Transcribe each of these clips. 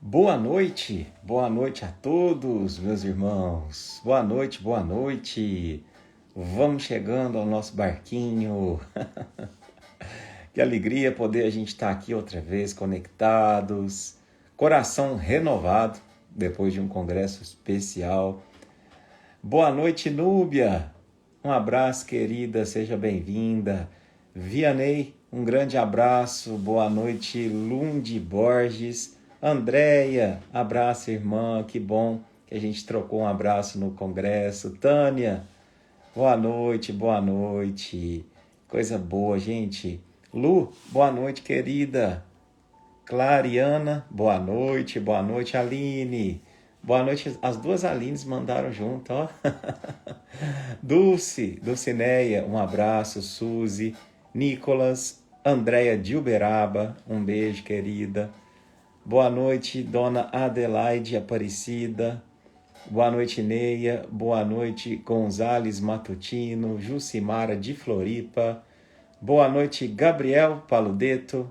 Boa noite a todos, meus irmãos. Boa noite, boa noite. Vamos chegando ao nosso barquinho. Que alegria poder a gente estar aqui outra vez conectados, coração renovado depois de um congresso especial. Boa noite, Núbia. Um abraço, querida, seja bem-vinda. Vianney, um grande abraço. Boa noite, Lundi Borges. Andréia, abraço, irmã, que bom que a gente trocou um abraço no congresso. Tânia, boa noite, coisa boa, gente. Lu, boa noite, querida. Clariana, boa noite, Aline. Boa noite, as duas Alines mandaram junto, ó. Dulcineia, um abraço. Suzy, Nicolas, Andréia de Uberaba, um beijo, querida. Boa noite, dona Adelaide Aparecida. Boa noite, Neia. Boa noite, Gonzales Matutino. Jucimara de Floripa. Boa noite, Gabriel Paludeto.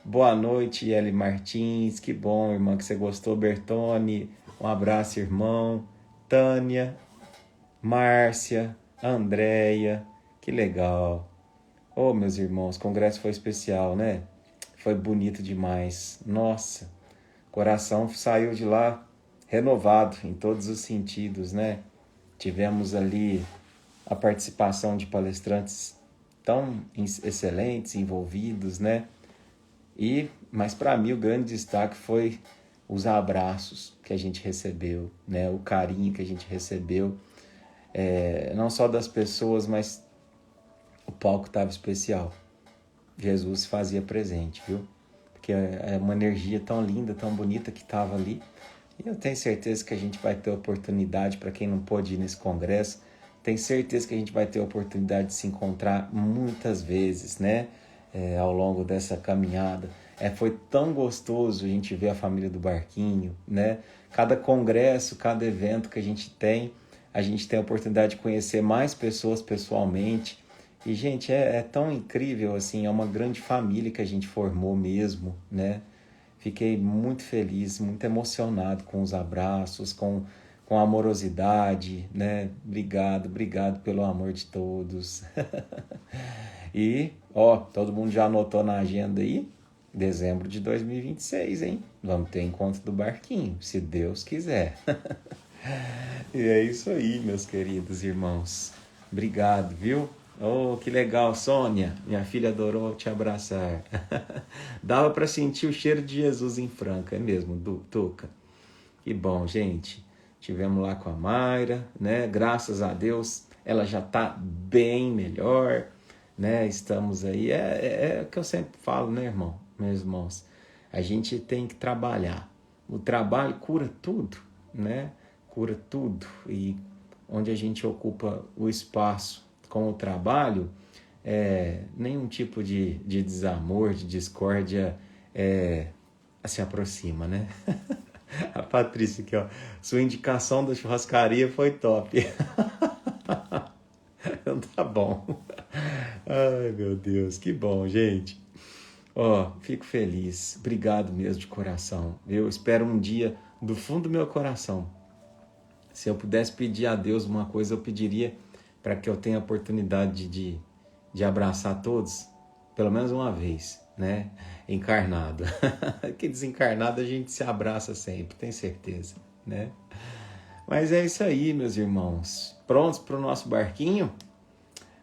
Boa noite, Eli Martins. Que bom, irmã, que você gostou. Bertone, um abraço, irmão. Tânia, Márcia, Andréia. Que legal. Oh, meus irmãos, o congresso foi especial, né? Foi bonito demais. Nossa, o coração saiu de lá renovado em todos os sentidos, né? Tivemos ali a participação de palestrantes tão excelentes, envolvidos, né? Mas para mim o grande destaque foi os abraços que a gente recebeu, né? O carinho que a gente recebeu, não só das pessoas, mas o palco estava especial. Jesus se fazia presente, viu? Porque é uma energia tão linda, tão bonita que estava ali. E eu tenho certeza que a gente vai ter oportunidade, para quem não pôde ir nesse congresso, tenho certeza que a gente vai ter oportunidade de se encontrar muitas vezes, né? Ao longo dessa caminhada. Foi tão gostoso a gente ver a família do Barquinho, né? Cada congresso, cada evento que a gente tem a oportunidade de conhecer mais pessoas pessoalmente. E, gente, é tão incrível, assim, é uma grande família que a gente formou mesmo, né? Fiquei muito feliz, muito emocionado com os abraços, com a amorosidade, né? Obrigado pelo amor de todos. E, todo mundo já anotou na agenda aí? Dezembro de 2026, hein? Vamos ter encontro do Barquinho, se Deus quiser. E é isso aí, meus queridos irmãos. Obrigado, viu? Oh, que legal, Sônia. Minha filha adorou te abraçar. Dava para sentir o cheiro de Jesus em Franca, é mesmo, Tuca? Que bom, gente. Tivemos lá com a Mayra, né? Graças a Deus, ela já está bem melhor, né? Estamos aí. É o que eu sempre falo, né, irmão? Meus irmãos, a gente tem que trabalhar. O trabalho cura tudo, né? Cura tudo. E onde a gente ocupa o espaço com o trabalho, nenhum tipo de desamor, de discórdia se aproxima, né? A Patrícia aqui, ó. Sua indicação da churrascaria foi top. Tá bom. Ai, meu Deus, que bom, gente. Fico feliz. Obrigado mesmo de coração. Eu espero um dia, do fundo do meu coração, se eu pudesse pedir a Deus uma coisa, eu pediria para que eu tenha a oportunidade de abraçar todos, pelo menos uma vez, né? Encarnado. Que desencarnado a gente se abraça sempre, tenho certeza, né? Mas é isso aí, meus irmãos. Prontos para o nosso barquinho?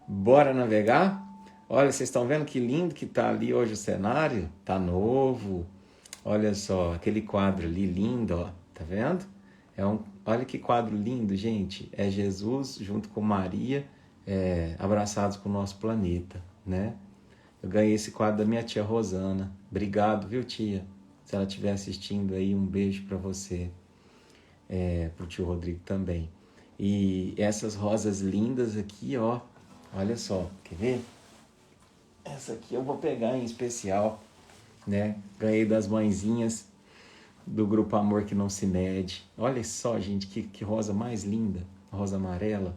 Bora navegar? Olha, vocês estão vendo que lindo que tá ali hoje o cenário? Tá novo. Olha só, aquele quadro ali lindo, ó. Tá vendo? Olha que quadro lindo, gente. É Jesus junto com Maria, abraçados com o nosso planeta, né? Eu ganhei esse quadro da minha tia Rosana. Obrigado, viu, tia? Se ela estiver assistindo aí, um beijo para você. Pro tio Rodrigo também. E essas rosas lindas aqui, ó. Olha só, quer ver? Essa aqui eu vou pegar em especial, né? Ganhei das mãezinhas do Grupo Amor Que Não Se Mede. Olha só, gente, que rosa mais linda. Rosa amarela.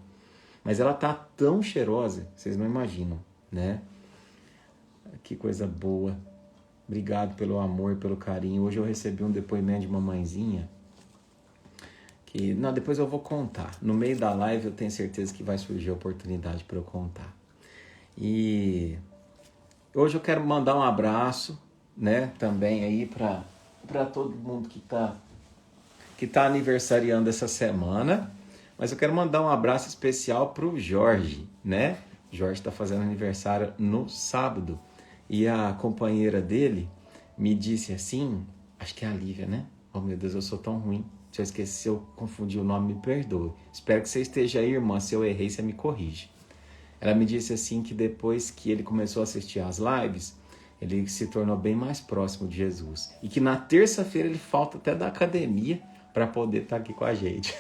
Mas ela tá tão cheirosa, vocês não imaginam, né? Que coisa boa. Obrigado pelo amor, pelo carinho. Hoje eu recebi um depoimento de uma mãezinha que... Não, depois eu vou contar. No meio da live eu tenho certeza que vai surgir a oportunidade para eu contar. E hoje eu quero mandar um abraço, né, também aí para todo mundo que tá aniversariando essa semana. Mas eu quero mandar um abraço especial pro Jorge, né? Jorge está fazendo aniversário no sábado. E a companheira dele me disse assim, acho que é a Lívia, né? Oh, meu Deus, eu sou tão ruim. Se eu esqueci, se eu confundi o nome, me perdoe. Espero que você esteja aí, irmã. Se eu errei, você me corrige. Ela me disse assim que depois que ele começou a assistir às lives, ele se tornou bem mais próximo de Jesus. E que na terça-feira ele falta até da academia para poder estar aqui com a gente.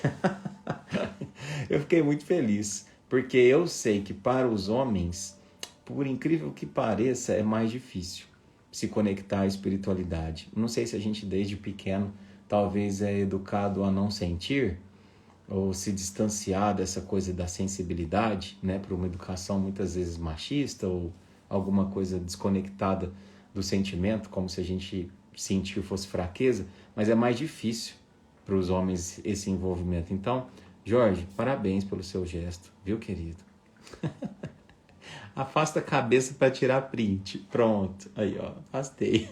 Eu fiquei muito feliz, porque eu sei que para os homens, por incrível que pareça, é mais difícil se conectar à espiritualidade. Não sei se a gente desde pequeno talvez é educado a não sentir, ou se distanciar dessa coisa da sensibilidade, né, para uma educação muitas vezes machista, ou alguma coisa desconectada do sentimento, como se a gente sentir fosse fraqueza, mas é mais difícil para os homens esse envolvimento. Então, Jorge, parabéns pelo seu gesto, viu, querido? Afasta a cabeça para tirar print. Pronto. Aí, ó, afastei.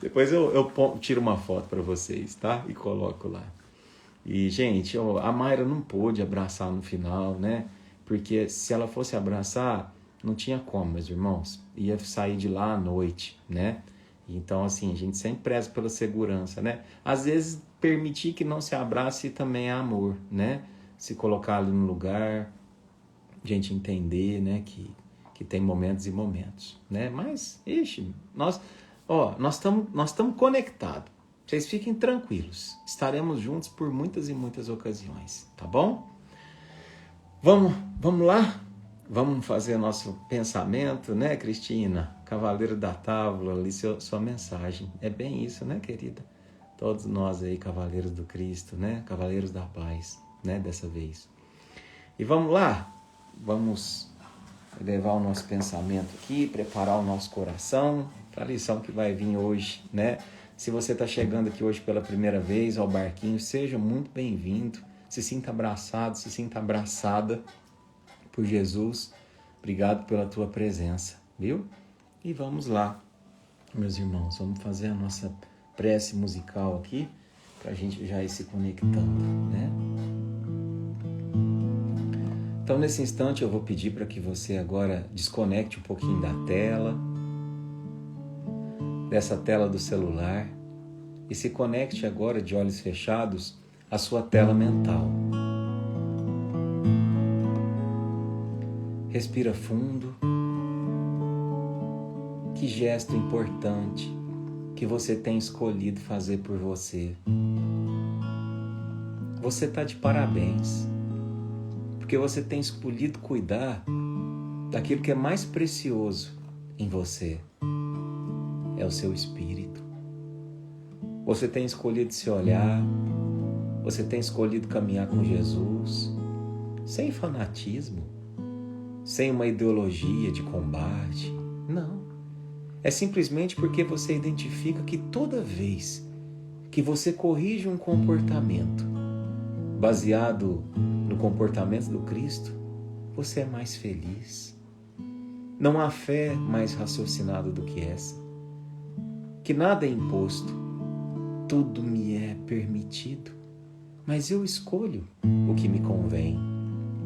Depois eu tiro uma foto para vocês, tá? E coloco lá. E, gente, ó, a Mayra não pôde abraçar no final, né? Porque se ela fosse abraçar, não tinha como, meus irmãos. Ia sair de lá à noite, né? Então, assim, a gente sempre preza pela segurança, né? Às vezes, permitir que não se abrace também é amor, né? Se colocar ali no lugar, a gente entender, né? Que tem momentos e momentos, né? Mas, nós estamos conectados. Vocês fiquem tranquilos. Estaremos juntos por muitas e muitas ocasiões, tá bom? Vamos lá? Vamos fazer nosso pensamento, né, Cristina? Cavaleiro da Távola, ali sua mensagem. É bem isso, né, querida? Todos nós aí, cavaleiros do Cristo, né? Cavaleiros da paz, né, dessa vez. E vamos lá? Vamos levar o nosso pensamento aqui, preparar o nosso coração para a lição que vai vir hoje, né? Se você está chegando aqui hoje pela primeira vez ao barquinho, seja muito bem-vindo. Se sinta abraçado, se sinta abraçada por Jesus. Obrigado pela tua presença, viu? E vamos lá, meus irmãos. Vamos fazer a nossa prece musical aqui, para a gente já ir se conectando, né? Então, nesse instante, eu vou pedir para que você agora desconecte um pouquinho da tela, dessa tela do celular, e se conecte agora de olhos fechados à sua tela mental. Respira fundo. Que gesto importante que você tem escolhido fazer por você. Você está de parabéns, porque você tem escolhido cuidar daquilo que é mais precioso em você. É o seu espírito. Você tem escolhido se olhar, você tem escolhido caminhar com Jesus, sem fanatismo, sem uma ideologia de combate. Não. É simplesmente porque você identifica que toda vez que você corrige um comportamento baseado no comportamento do Cristo, você é mais feliz. Não há fé mais raciocinada do que essa. Que nada é imposto, tudo me é permitido, mas eu escolho o que me convém,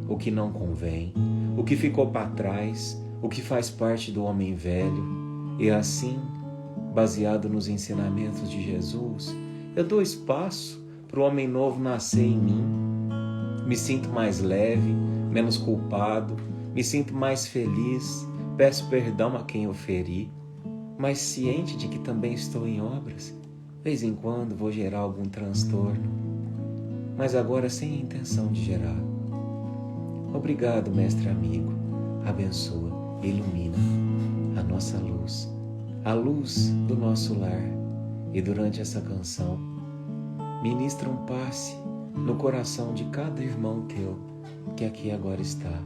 o que não convém, o que ficou para trás, o que faz parte do homem velho. E assim, baseado nos ensinamentos de Jesus, eu dou espaço para o homem novo nascer em mim. Me sinto mais leve, menos culpado, me sinto mais feliz, peço perdão a quem eu feri, mas ciente de que também estou em obras. De vez em quando vou gerar algum transtorno, mas agora sem a intenção de gerar. Obrigado, mestre amigo. Abençoa, ilumina a nossa luz, a luz do nosso lar. E durante essa canção, ministra um passe no coração de cada irmão teu que aqui agora está,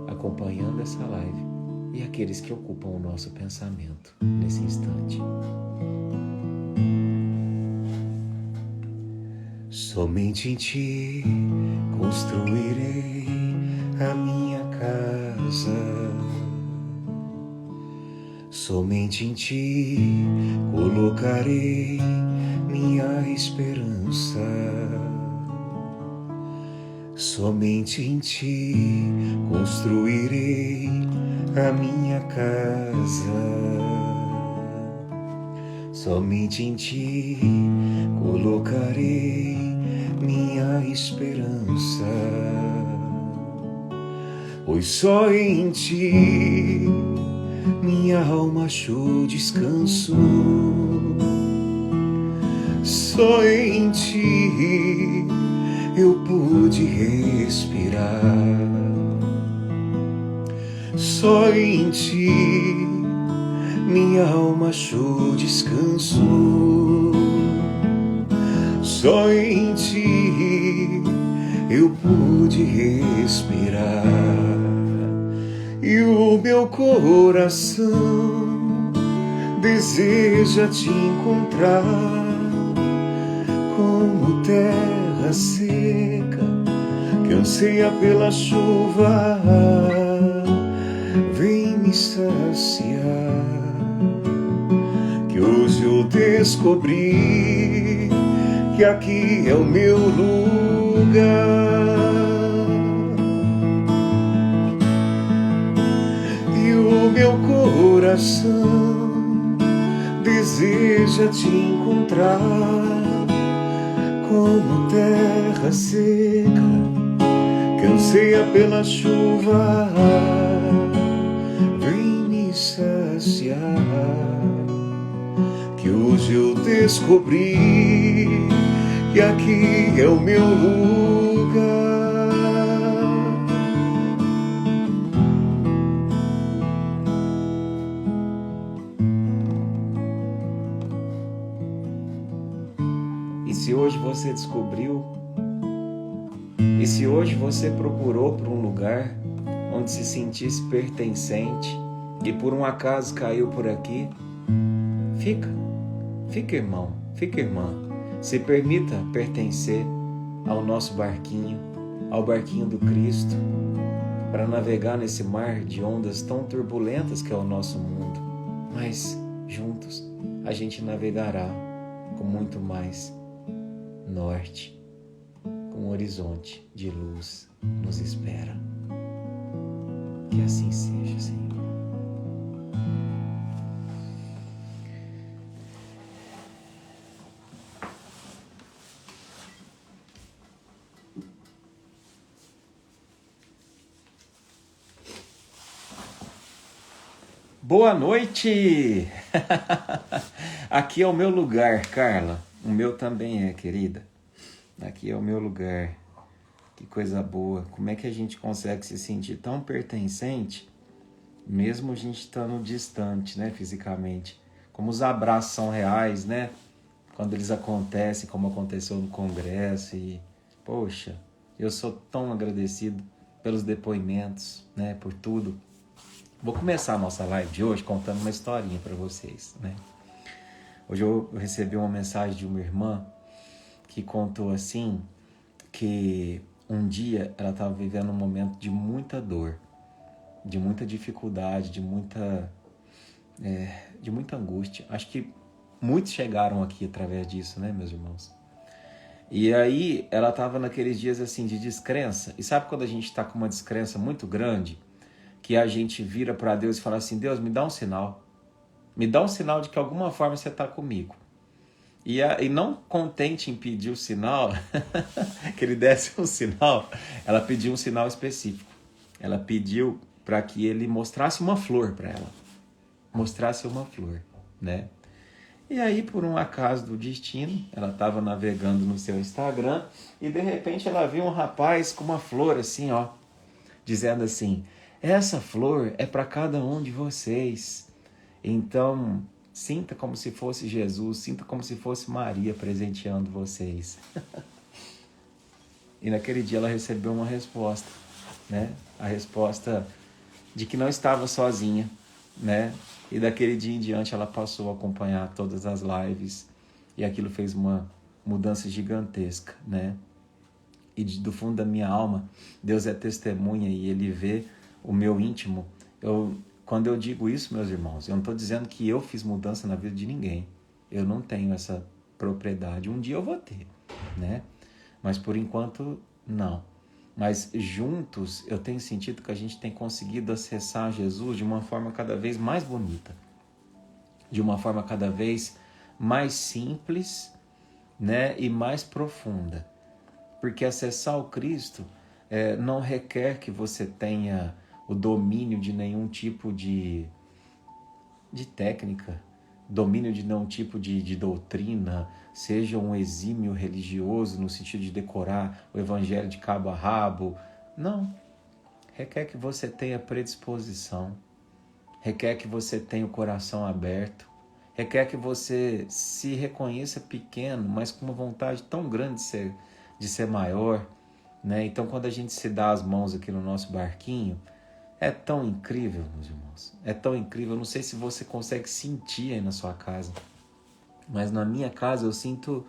acompanhando essa live e aqueles que ocupam o nosso pensamento nesse instante. Somente em Ti construirei a minha casa. Somente em Ti colocarei minha esperança. Somente em Ti construirei a minha casa. Somente em Ti colocarei minha esperança. Pois só em Ti minha alma achou descanso. Só em Ti eu pude respirar. Só em Ti minha alma achou descanso. Só em Ti eu pude respirar. E o meu coração deseja Te encontrar, como terra seca que anseia pela chuva. Vem me saciar, que hoje eu descobri que aqui é o meu lugar. E o meu coração deseja Te encontrar, como terra seca que anseia pela chuva. Vem me saciar, que hoje eu descobri que aqui é o meu lugar. E se hoje você descobriu, e se hoje você procurou por um lugar onde se sentisse pertencente e por um acaso caiu por aqui, fica irmão, fica irmã, se permita pertencer ao nosso barquinho, ao barquinho do Cristo, para navegar nesse mar de ondas tão turbulentas que é o nosso mundo, mas juntos a gente navegará com muito mais norte, com um horizonte de luz nos espera. Que assim seja, Senhor. Boa noite! Aqui é o meu lugar, Carla. O meu também é, querida. Aqui é o meu lugar. Que coisa boa. Como é que a gente consegue se sentir tão pertencente, mesmo a gente estando distante, né, fisicamente? Como os abraços são reais, né? Quando eles acontecem, como aconteceu no congresso. E, poxa, eu sou tão agradecido pelos depoimentos, né, por tudo. Vou começar a nossa live de hoje contando uma historinha para vocês, né? Hoje eu recebi uma mensagem de uma irmã que contou assim, que um dia ela estava vivendo um momento de muita dor, de muita dificuldade, de muita angústia. Acho que muitos chegaram aqui através disso, né, meus irmãos? E aí ela estava naqueles dias assim de descrença. E sabe quando a gente está com uma descrença muito grande, que a gente vira para Deus e fala assim: Deus, me dá um sinal. Me dá um sinal de que de alguma forma você está comigo. E não contente em pedir o sinal, que ele desse um sinal, ela pediu um sinal específico. Ela pediu para que ele mostrasse uma flor para ela. Mostrasse uma flor, né? E aí, por um acaso do destino, ela estava navegando no seu Instagram e de repente ela viu um rapaz com uma flor assim, ó, dizendo assim: essa flor é para cada um de vocês. Então, sinta como se fosse Jesus, sinta como se fosse Maria presenteando vocês. E naquele dia ela recebeu uma resposta, né? A resposta de que não estava sozinha, né? E daquele dia em diante ela passou a acompanhar todas as lives e aquilo fez uma mudança gigantesca, né? E do fundo da minha alma, Deus é testemunha e Ele vê o meu íntimo. Quando eu digo isso, meus irmãos, eu não estou dizendo que eu fiz mudança na vida de ninguém. Eu não tenho essa propriedade. Um dia eu vou ter, né? Mas por enquanto, não. Mas juntos, eu tenho sentido que a gente tem conseguido acessar Jesus de uma forma cada vez mais bonita, de uma forma cada vez mais simples, né? E mais profunda. Porque acessar o Cristo não requer que você tenha o domínio de nenhum tipo de técnica, domínio de nenhum tipo de doutrina, seja um exímio religioso no sentido de decorar o evangelho de cabo a rabo. Não. Requer que você tenha predisposição, requer que você tenha o coração aberto, requer que você se reconheça pequeno, mas com uma vontade tão grande de ser maior, né? Então, quando a gente se dá as mãos aqui no nosso barquinho, é tão incrível, meus irmãos. É tão incrível. Eu não sei se você consegue sentir aí na sua casa, mas na minha casa eu sinto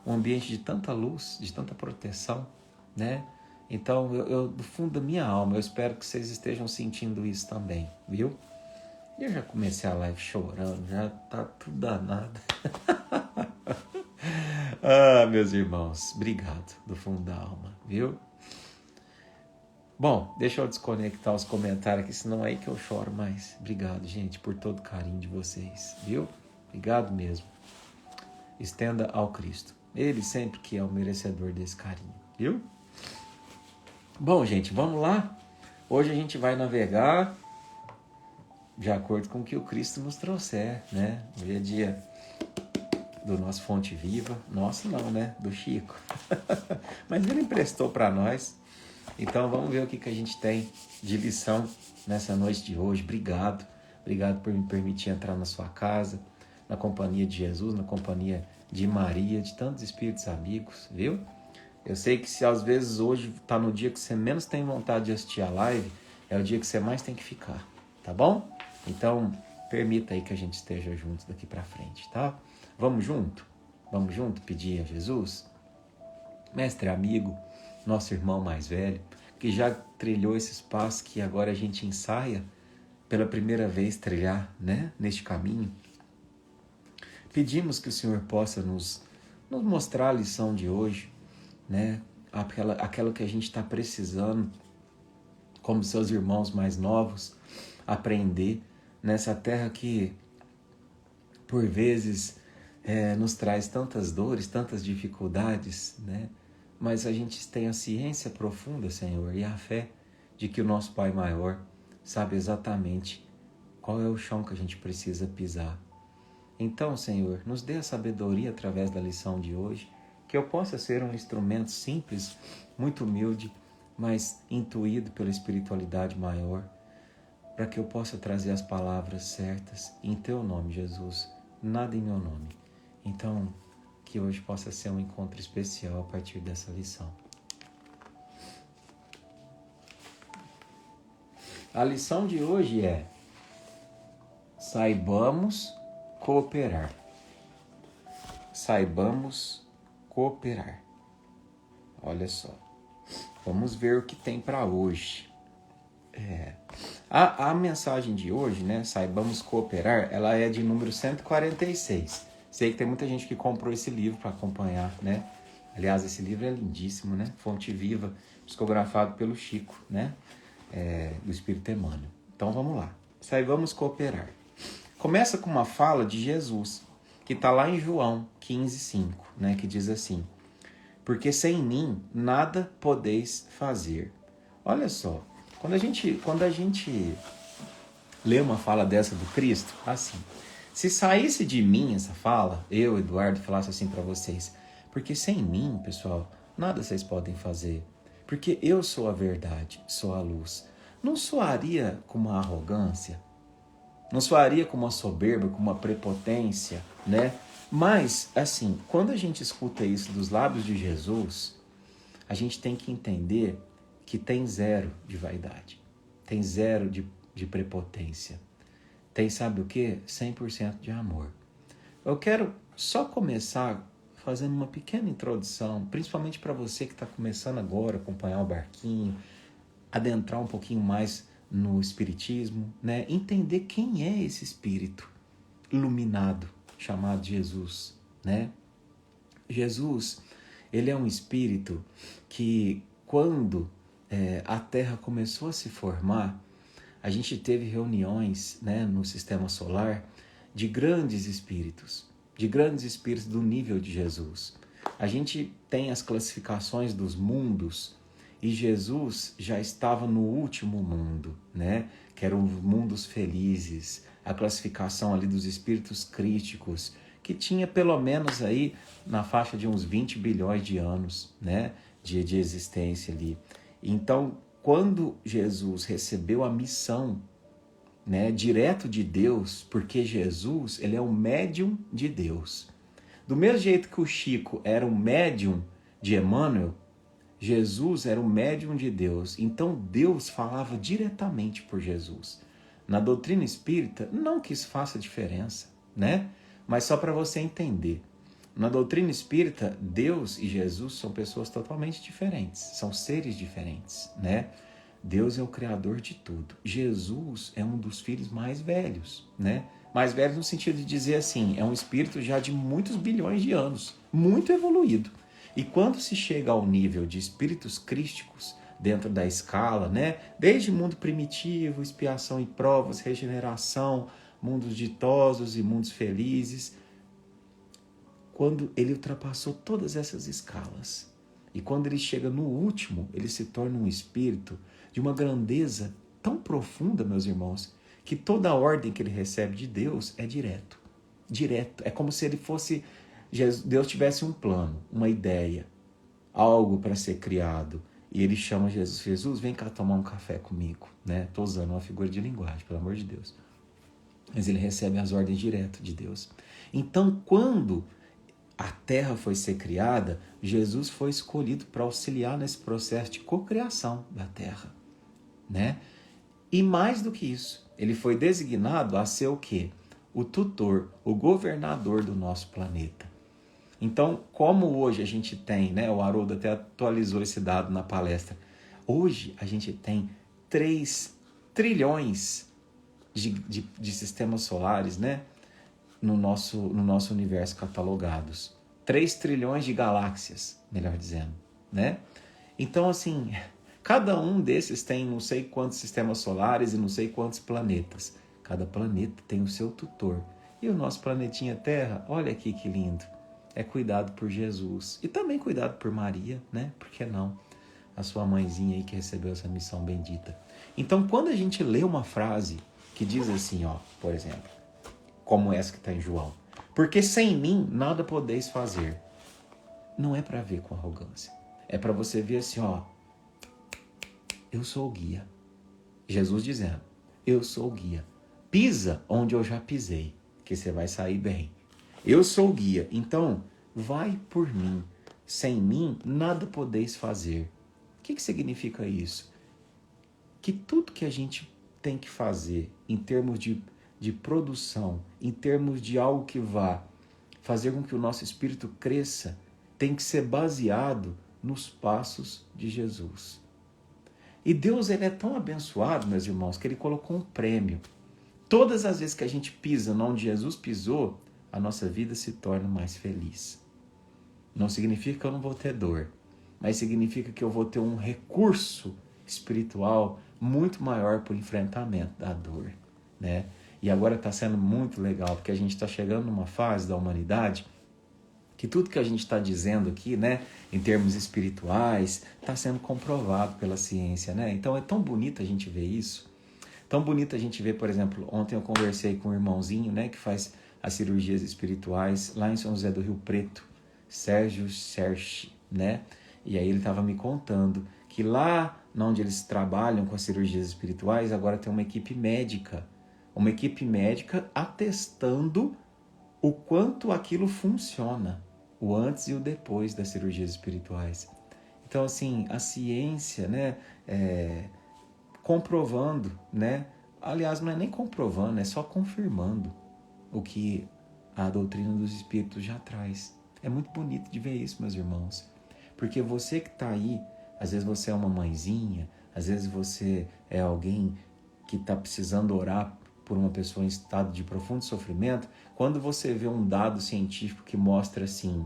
um ambiente de tanta luz, de tanta proteção, né? Então, eu do fundo da minha alma, eu espero que vocês estejam sentindo isso também, viu? Eu já comecei a live chorando, já tá tudo danado. Meus irmãos, obrigado do fundo da alma, viu? Bom, deixa eu desconectar os comentários aqui, senão é aí que eu choro mais. Obrigado, gente, por todo o carinho de vocês, viu? Obrigado mesmo. Estenda ao Cristo. Ele sempre que é o merecedor desse carinho, viu? Bom, gente, vamos lá? Hoje a gente vai navegar de acordo com o que o Cristo nos trouxer, né? Hoje é dia do nosso Fonte Viva. Nosso não, né? Do Chico. Mas ele emprestou para nós. Então vamos ver o que a gente tem de lição nessa noite de hoje. Obrigado. Obrigado por me permitir entrar na sua casa, na companhia de Jesus, na companhia de Maria, de tantos espíritos amigos, viu? Eu sei que se às vezes hoje está no dia que você menos tem vontade de assistir a live, é o dia que você mais tem que ficar, tá bom? Então, permita aí que a gente esteja juntos daqui para frente, tá? Vamos junto? Vamos junto pedir a Jesus? Mestre amigo, nosso irmão mais velho, que já trilhou esses passos que agora a gente ensaia pela primeira vez trilhar, né, neste caminho. Pedimos que o Senhor possa nos mostrar a lição de hoje, né, aquela que a gente está precisando, como seus irmãos mais novos, aprender nessa terra que, por vezes, nos traz tantas dores, tantas dificuldades, né? Mas a gente tem a ciência profunda, Senhor, e a fé de que o nosso Pai maior sabe exatamente qual é o chão que a gente precisa pisar. Então, Senhor, nos dê a sabedoria através da lição de hoje, que eu possa ser um instrumento simples, muito humilde, mas intuído pela espiritualidade maior, para que eu possa trazer as palavras certas em Teu nome, Jesus, nada em meu nome. Então, que hoje possa ser um encontro especial a partir dessa lição. A lição de hoje é: saibamos cooperar. Saibamos cooperar. Olha só. Vamos ver o que tem para hoje. A mensagem de hoje, né? Saibamos cooperar, ela é de número 146. Sei que tem muita gente que comprou esse livro para acompanhar, né? Aliás, esse livro é lindíssimo, né? Fonte Viva, psicografado pelo Chico, né? Do Espírito Emmanuel. Então vamos lá. Saibamos cooperar. Começa com uma fala de Jesus, que está lá em João 15:5, né? Que diz assim: porque sem mim nada podeis fazer. Olha só, quando a gente lê uma fala dessa do Cristo, assim, se saísse de mim essa fala, eu, Eduardo, falasse assim para vocês: porque sem mim, pessoal, nada vocês podem fazer. Porque eu sou a verdade, sou a luz. Não soaria como uma arrogância? Não soaria como uma soberba, como uma prepotência, né? Mas, assim, quando a gente escuta isso dos lábios de Jesus, a gente tem que entender que tem zero de vaidade, tem zero de prepotência. Tem, sabe o quê? 100% de amor. Eu quero só começar fazendo uma pequena introdução, principalmente para você que está começando agora a acompanhar o barquinho, adentrar um pouquinho mais no espiritismo, né? Entender quem é esse espírito iluminado chamado Jesus, né? Jesus, ele é um espírito que quando a Terra começou a se formar, a gente teve reuniões, né, no sistema solar de grandes espíritos do nível de Jesus. A gente tem as classificações dos mundos e Jesus já estava no último mundo, né, que eram os mundos felizes, a classificação ali dos espíritos críticos, que tinha pelo menos aí na faixa de uns 20 bilhões de anos, né, de existência ali. Então, quando Jesus recebeu a missão, né, direto de Deus, porque Jesus, ele é o médium de Deus. Do mesmo jeito que o Chico era um médium de Emmanuel, Jesus era o médium de Deus. Então Deus falava diretamente por Jesus. Na doutrina espírita, não que isso faça diferença, né? Mas só para você entender. Na doutrina espírita, Deus e Jesus são pessoas totalmente diferentes, são seres diferentes, né? Deus é o criador de tudo. Jesus é um dos filhos mais velhos, né? Mais velhos no sentido de dizer assim, é um espírito já de muitos bilhões de anos, muito evoluído. E quando se chega ao nível de espíritos crísticos, dentro da escala, né? Desde mundo primitivo, expiação e provas, regeneração, mundos ditosos e mundos felizes, quando ele ultrapassou todas essas escalas, e quando ele chega no último, ele se torna um espírito de uma grandeza tão profunda, meus irmãos, que toda a ordem que ele recebe de Deus é direto. É como se ele fosse, Deus tivesse um plano, uma ideia, algo para ser criado, e ele chama Jesus, Jesus, vem cá tomar um café comigo, né? Estou usando uma figura de linguagem, pelo amor de Deus. Mas ele recebe as ordens direto de Deus. Então, quando a Terra foi ser criada, Jesus foi escolhido para auxiliar nesse processo de cocriação da Terra, né? E mais do que isso, ele foi designado a ser o quê? O tutor, o governador do nosso planeta. Então, como hoje a gente tem, né? O Haroldo até atualizou esse dado na palestra. Hoje a gente tem 3 trilhões de sistemas solares, né? No nosso universo catalogados. 3 trilhões de galáxias, melhor dizendo, né? Então, assim, cada um desses tem não sei quantos sistemas solares e não sei quantos planetas. Cada planeta tem o seu tutor. E o nosso planetinha Terra, olha aqui que lindo, é cuidado por Jesus. E também cuidado por Maria, né? Por que não? A sua mãezinha aí que recebeu essa missão bendita. Então, quando a gente lê uma frase que diz assim, ó, por exemplo, como essa que está em João. Porque sem mim nada podeis fazer. Não é para ver com arrogância. É para você ver assim, ó. Eu sou o guia. Jesus dizendo, eu sou o guia. Pisa onde eu já pisei, que você vai sair bem. Eu sou o guia. Então, vai por mim. Sem mim nada podeis fazer. O que significa isso? Que tudo que a gente tem que fazer em termos de produção, em termos de algo que vá fazer com que o nosso espírito cresça, tem que ser baseado nos passos de Jesus. E Deus, ele é tão abençoado, meus irmãos, que ele colocou um prêmio. Todas as vezes que a gente pisa onde Jesus pisou, a nossa vida se torna mais feliz. Não significa que eu não vou ter dor, mas significa que eu vou ter um recurso espiritual muito maior para o enfrentamento da dor, né? E agora está sendo muito legal, porque a gente está chegando numa fase da humanidade que tudo que a gente está dizendo aqui, né, em termos espirituais, está sendo comprovado pela ciência, né? Então é tão bonito a gente ver isso. Tão bonito a gente ver, por exemplo, ontem eu conversei com um irmãozinho, né, que faz as cirurgias espirituais lá em São José do Rio Preto, Sérgio Serchi, né? E aí ele estava me contando que lá onde eles trabalham com as cirurgias espirituais, agora tem uma equipe médica atestando o quanto aquilo funciona, o antes e o depois das cirurgias espirituais. Então, assim, a ciência, né, comprovando, né, Aliás, não é nem comprovando, é só confirmando o que a doutrina dos espíritos já traz. É muito bonito de ver isso, meus irmãos. Porque você que está aí, às vezes você é uma mãezinha, às vezes você é alguém que está precisando orar por uma pessoa em estado de profundo sofrimento. Quando você vê um dado científico que mostra assim,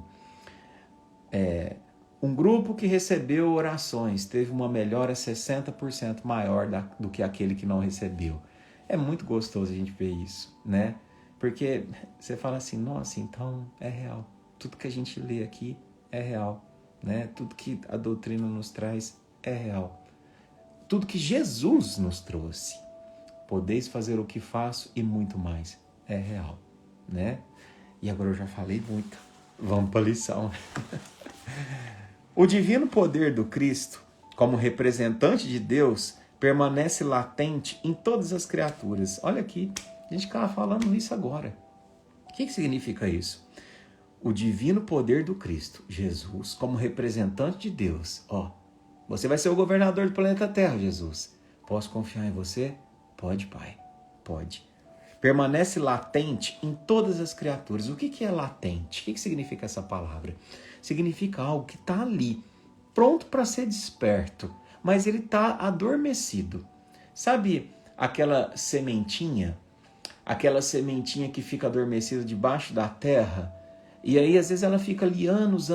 um grupo que recebeu orações teve uma melhora 60% maior do que aquele que não recebeu. É muito gostoso a gente ver isso, né? Porque você fala assim, nossa, então é real. Tudo que a gente lê aqui é real, né? Tudo que a doutrina nos traz é real. Tudo que Jesus nos trouxe, podeis fazer o que faço e muito mais, é real, né? E agora eu já falei muito. Vamos para a lição. O divino poder do Cristo, como representante de Deus, permanece latente em todas as criaturas. Olha aqui, a gente estava falando isso agora. O que significa isso? O divino poder do Cristo, Jesus, como representante de Deus. Você vai ser o governador do planeta Terra, Jesus. Posso confiar em você? Pode, Pai. Pode. Permanece latente em todas as criaturas. O que é latente? O que significa essa palavra? Significa algo que está ali, pronto para ser desperto, mas ele está adormecido. Sabe aquela sementinha? Aquela sementinha que fica adormecida debaixo da terra? E aí, às vezes, ela fica ali anos,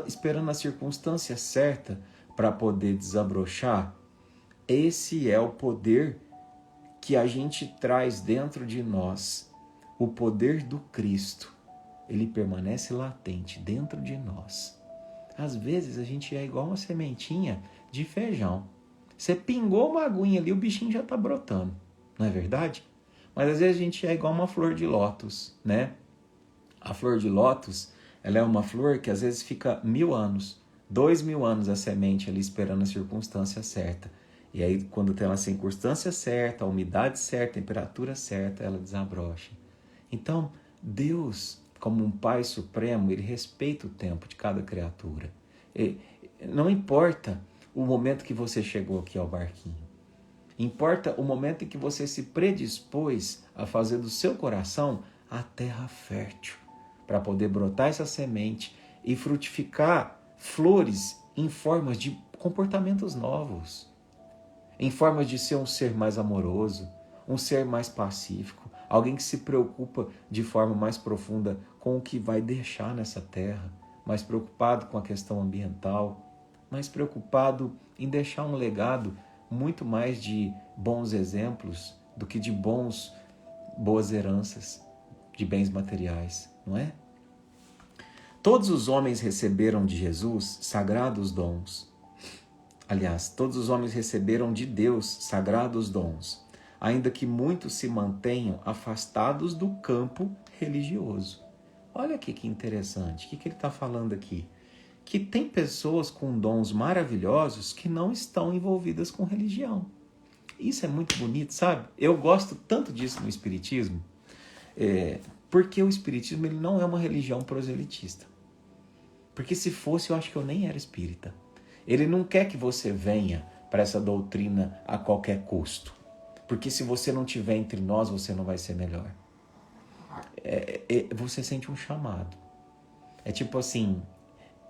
esperando a circunstância certa para poder desabrochar. Esse é o poder que a gente traz dentro de nós, o poder do Cristo. Ele permanece latente dentro de nós. Às vezes a gente é igual uma sementinha de feijão. Você pingou uma aguinha ali, o bichinho já está brotando, não é verdade? Mas às vezes a gente é igual uma flor de lótus, né? A flor de lótus, ela é uma flor que às vezes fica 1000 anos, 2000 anos a semente ali esperando a circunstância certa. E aí, quando tem a circunstância certa, a umidade certa, a temperatura certa, ela desabrocha. Então, Deus, como um Pai Supremo, ele respeita o tempo de cada criatura. E não importa o momento que você chegou aqui ao barquinho. Importa o momento em que você se predispôs a fazer do seu coração a terra fértil, para poder brotar essa semente e frutificar flores em formas de comportamentos novos. Em forma de ser um ser mais amoroso, um ser mais pacífico, alguém que se preocupa de forma mais profunda com o que vai deixar nessa terra, mais preocupado com a questão ambiental, mais preocupado em deixar um legado muito mais de bons exemplos do que de boas heranças, de bens materiais, não é? Todos os homens receberam de Jesus sagrados dons. Aliás, todos os homens receberam de Deus sagrados dons, ainda que muitos se mantenham afastados do campo religioso. Olha aqui que interessante, o que ele está falando aqui? Que tem pessoas com dons maravilhosos que não estão envolvidas com religião. Isso é muito bonito, sabe? Eu gosto tanto disso no Espiritismo, porque o Espiritismo ele não é uma religião proselitista. Porque se fosse, eu acho que eu nem era espírita. Ele não quer que você venha para essa doutrina a qualquer custo. Porque se você não estiver entre nós, você não vai ser melhor. Você sente um chamado. É tipo assim,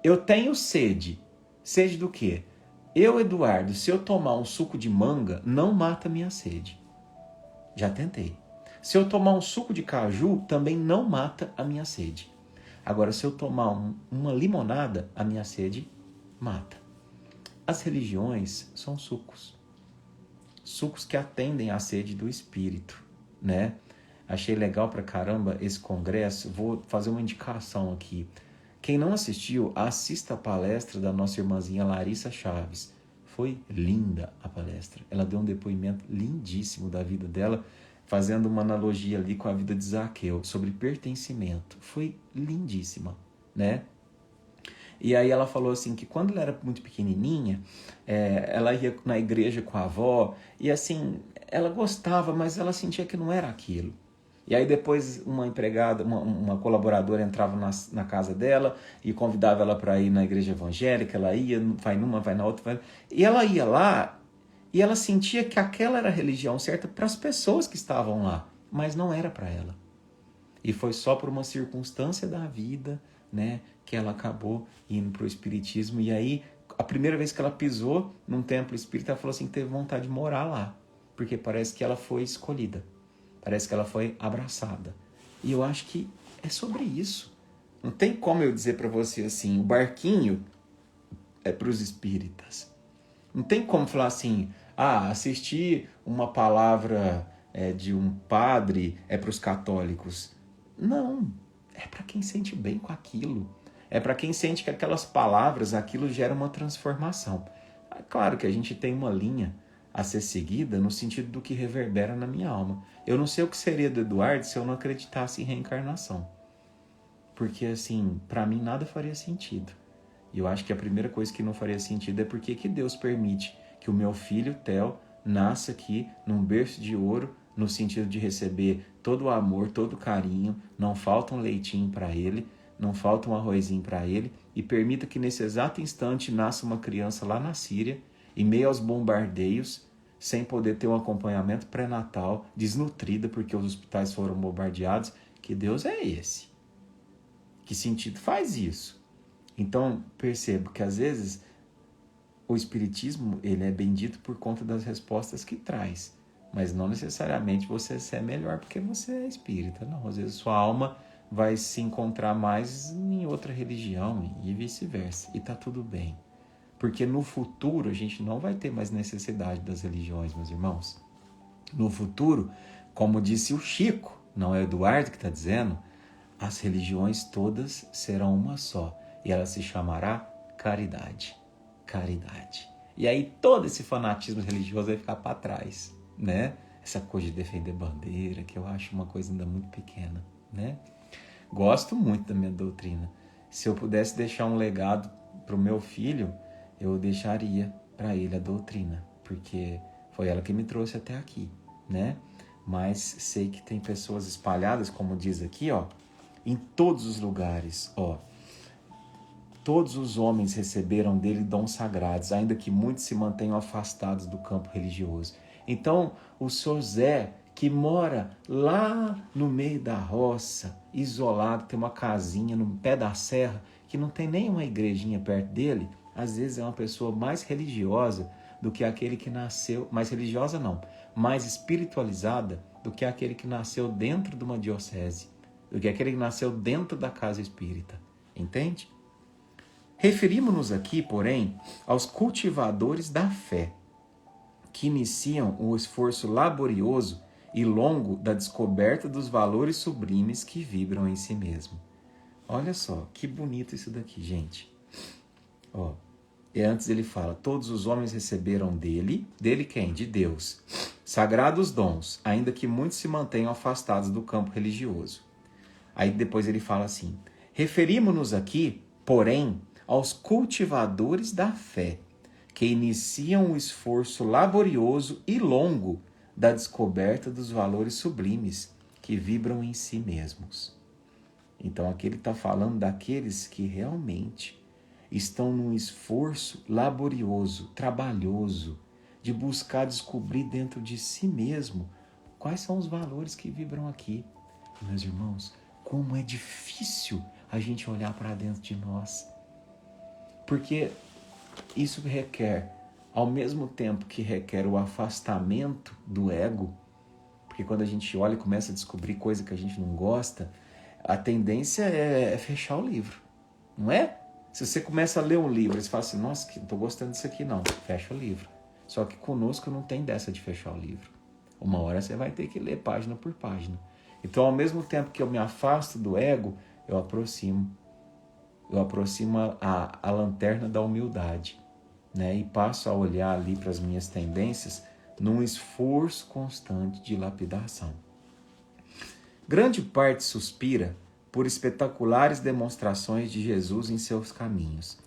eu tenho sede. Sede do quê? Eu, Eduardo, se eu tomar um suco de manga, não mata minha sede. Já tentei. Se eu tomar um suco de caju, também não mata a minha sede. Agora, se eu tomar uma limonada, a minha sede mata. As religiões são sucos. Sucos que atendem à sede do espírito, né? Achei legal pra caramba esse congresso. Vou fazer uma indicação aqui. Quem não assistiu, assista a palestra da nossa irmãzinha Larissa Chaves. Foi linda a palestra. Ela deu um depoimento lindíssimo da vida dela, fazendo uma analogia ali com a vida de Zaqueu, sobre pertencimento. Foi lindíssima, né? E aí ela falou assim, que quando ela era muito pequenininha, ela ia na igreja com a avó, e assim, ela gostava, mas ela sentia que não era aquilo. E aí depois uma empregada, uma colaboradora entrava na casa dela e convidava ela para ir na igreja evangélica, ela ia, vai numa, vai na outra, e ela ia lá E ela sentia que aquela era a religião certa para as pessoas que estavam lá, mas não era para ela. E foi só por uma circunstância da vida, né, que ela acabou indo para o espiritismo. E aí, a primeira vez que ela pisou num templo espírita, ela falou assim, que teve vontade de morar lá, porque parece que ela foi escolhida, parece que ela foi abraçada. E eu acho que é sobre isso. Não tem como eu dizer para você assim, o barquinho é para os espíritas. Não tem como falar assim, assistir uma palavra de um padre é para os católicos. Não, é para quem sente bem com aquilo. É para quem sente que aquelas palavras, aquilo gera uma transformação. É claro que a gente tem uma linha a ser seguida no sentido do que reverbera na minha alma. Eu não sei o que seria do Eduardo se eu não acreditasse em reencarnação. Porque, assim, para mim nada faria sentido. E eu acho que a primeira coisa que não faria sentido é porque que Deus permite que o meu filho, Theo, nasça aqui num berço de ouro, no sentido de receber todo o amor, todo o carinho, não falta um leitinho para ele, não falta um arrozinho para ele, e permita que nesse exato instante nasça uma criança lá na Síria, em meio aos bombardeios, sem poder ter um acompanhamento pré-natal, desnutrida porque os hospitais foram bombardeados. Que Deus é esse? Que sentido faz isso? Então, percebo que às vezes o espiritismo ele é bendito por conta das respostas que traz, mas não necessariamente você é melhor porque você é espírita, não. Às vezes sua alma vai se encontrar mais em outra religião e vice-versa, e tá tudo bem. Porque no futuro a gente não vai ter mais necessidade das religiões, meus irmãos. No futuro, como disse o Chico, não é o Eduardo que está dizendo, as religiões todas serão uma só. E ela se chamará caridade. Caridade. E aí todo esse fanatismo religioso vai ficar para trás, né? Essa coisa de defender bandeira, que eu acho uma coisa ainda muito pequena, né? Gosto muito da minha doutrina. Se eu pudesse deixar um legado para o meu filho, eu deixaria para ele a doutrina, porque foi ela que me trouxe até aqui, né? Mas sei que tem pessoas espalhadas, como diz aqui, ó, em todos os lugares, ó. Todos os homens receberam dele dons sagrados, ainda que muitos se mantenham afastados do campo religioso. Então, o Sr. Zé, que mora lá no meio da roça, isolado, tem uma casinha no pé da serra, que não tem nenhuma igrejinha perto dele, às vezes é uma pessoa mais religiosa do que aquele que nasceu, mais religiosa não, mais espiritualizada do que aquele que nasceu dentro de uma diocese, do que aquele que nasceu dentro da casa espírita. Entende? Referimos-nos aqui, porém, aos cultivadores da fé, que iniciam o esforço laborioso e longo da descoberta dos valores sublimes que vibram em si mesmo. Olha só, que bonito isso daqui, gente. Ó, e antes ele fala, todos os homens receberam dele quem? De Deus, sagrados dons, ainda que muitos se mantenham afastados do campo religioso. Aí depois ele fala assim, referimos-nos aqui, porém, aos cultivadores da fé, que iniciam o esforço laborioso e longo da descoberta dos valores sublimes que vibram em si mesmos. Então aqui ele está falando daqueles que realmente estão num esforço laborioso, trabalhoso, de buscar descobrir dentro de si mesmo quais são os valores que vibram aqui. E, meus irmãos, como é difícil a gente olhar para dentro de nós. Porque isso requer, ao mesmo tempo que requer o afastamento do ego, porque quando a gente olha e começa a descobrir coisa que a gente não gosta, a tendência é fechar o livro, não é? Se você começa a ler um livro e você fala assim, nossa, não estou gostando disso aqui não, fecha o livro. Só que conosco não tem dessa de fechar o livro. Uma hora você vai ter que ler página por página. Então, ao mesmo tempo que eu me afasto do ego, eu aproximo a lanterna da humildade, né? E passo a olhar ali para as minhas tendências num esforço constante de lapidação. Grande parte suspira por espetaculares demonstrações de Jesus em seus caminhos,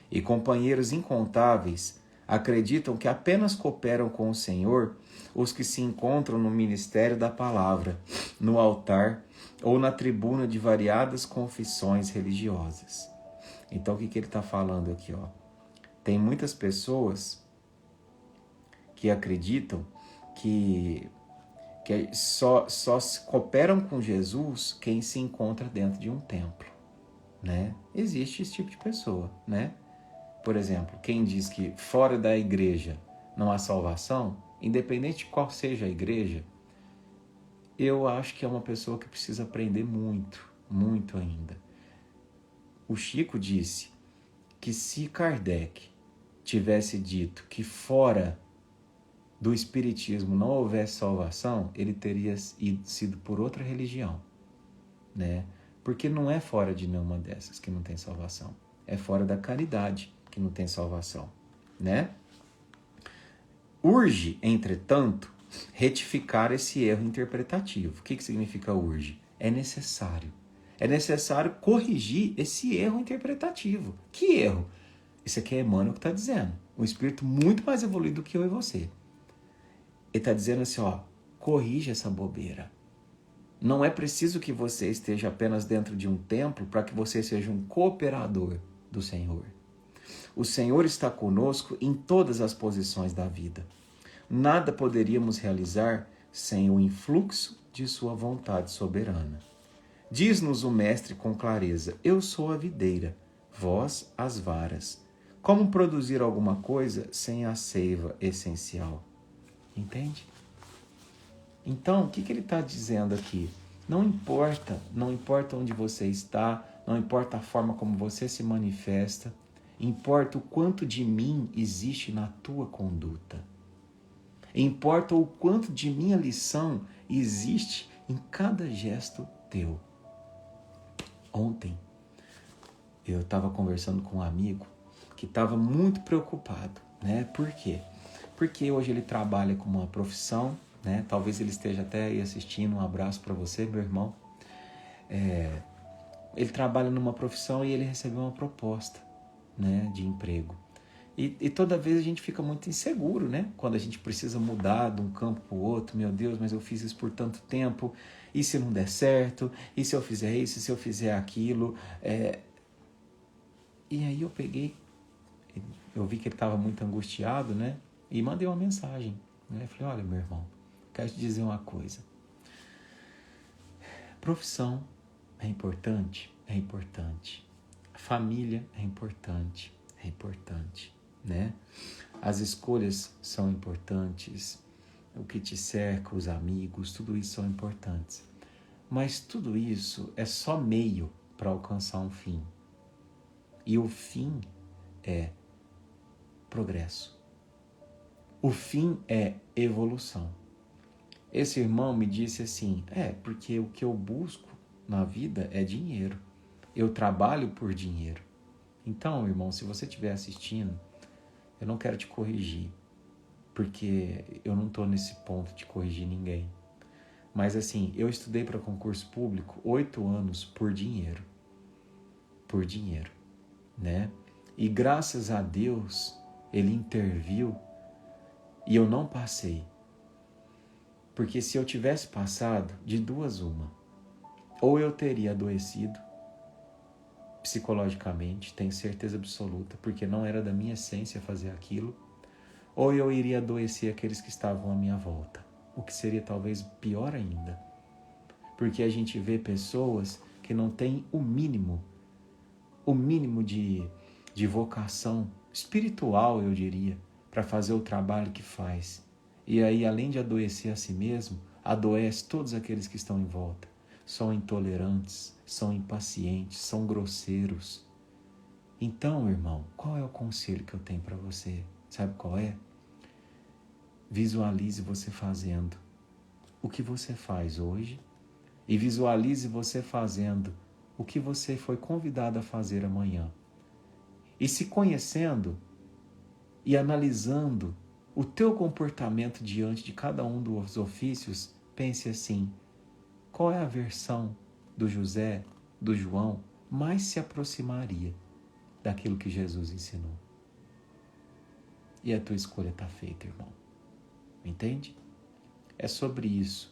e companheiros incontáveis acreditam que apenas cooperam com o Senhor os que se encontram no ministério da palavra, no altar ou na tribuna de variadas confissões religiosas. Então, o que ele está falando aqui? Ó? Tem muitas pessoas que acreditam que só se cooperam com Jesus quem se encontra dentro de um templo, né? Existe esse tipo de pessoa, né? Por exemplo, quem diz que fora da igreja não há salvação, independente de qual seja a igreja, eu acho que é uma pessoa que precisa aprender muito, muito ainda. O Chico disse que se Kardec tivesse dito que fora do espiritismo não houvesse salvação, ele teria sido por outra religião, né? Porque não é fora de nenhuma dessas que não tem salvação. É fora da caridade que não tem salvação, né? Urge, entretanto, retificar esse erro interpretativo. O que significa urge? É necessário. É necessário corrigir esse erro interpretativo. Que erro? Isso aqui é Emmanuel que está dizendo. Um espírito muito mais evoluído do que eu e você. Ele está dizendo assim, ó, corrija essa bobeira. Não é preciso que você esteja apenas dentro de um templo para que você seja um cooperador do Senhor. O Senhor está conosco em todas as posições da vida. Nada poderíamos realizar sem o influxo de sua vontade soberana. Diz-nos o Mestre com clareza, eu sou a videira, vós as varas. Como produzir alguma coisa sem a seiva essencial? Entende? Então, o que ele está dizendo aqui? Não importa onde você está, não importa a forma como você se manifesta, importa o quanto de mim existe na tua conduta. Importa o quanto de minha lição existe em cada gesto teu. Ontem, eu estava conversando com um amigo que estava muito preocupado, né? Por quê? Porque hoje ele trabalha com uma profissão, né? Talvez ele esteja até aí assistindo, um abraço para você, meu irmão. Ele trabalha numa profissão e ele recebeu uma proposta, né, de emprego. E toda vez a gente fica muito inseguro, né? Quando a gente precisa mudar de um campo para o outro. Meu Deus, mas eu fiz isso por tanto tempo. E se não der certo? E se eu fizer isso? E se eu fizer aquilo? E aí eu vi que ele estava muito angustiado, né? E mandei uma mensagem. Né? Falei, olha, meu irmão, quero te dizer uma coisa. Profissão é importante? É importante. Família é importante? É importante. Né? As escolhas são importantes, o que te cerca, os amigos, tudo isso são importantes. Mas tudo isso é só meio para alcançar um fim. E o fim é progresso. O fim é evolução. Esse irmão me disse assim, porque o que eu busco na vida é dinheiro. Eu trabalho por dinheiro. Então, irmão, se você estiver assistindo, eu não quero te corrigir, porque eu não estou nesse ponto de corrigir ninguém. Mas assim, eu estudei para concurso público 8 anos por dinheiro. Por dinheiro, né? E graças a Deus, ele interviu e eu não passei. Porque se eu tivesse passado, de duas uma, ou eu teria adoecido psicologicamente, tenho certeza absoluta, porque não era da minha essência fazer aquilo, ou eu iria adoecer aqueles que estavam à minha volta, o que seria talvez pior ainda, porque a gente vê pessoas que não têm o mínimo de vocação espiritual, eu diria, para fazer o trabalho que faz, e aí além de adoecer a si mesmo, adoece todos aqueles que estão em volta. São intolerantes, são impacientes, são grosseiros. Então, irmão, qual é o conselho que eu tenho para você? Sabe qual é? Visualize você fazendo o que você faz hoje e visualize você fazendo o que você foi convidado a fazer amanhã. E se conhecendo e analisando o teu comportamento diante de cada um dos ofícios, pense assim, qual é a versão do José, do João, mais se aproximaria daquilo que Jesus ensinou? E a tua escolha está feita, irmão. Entende? É sobre isso.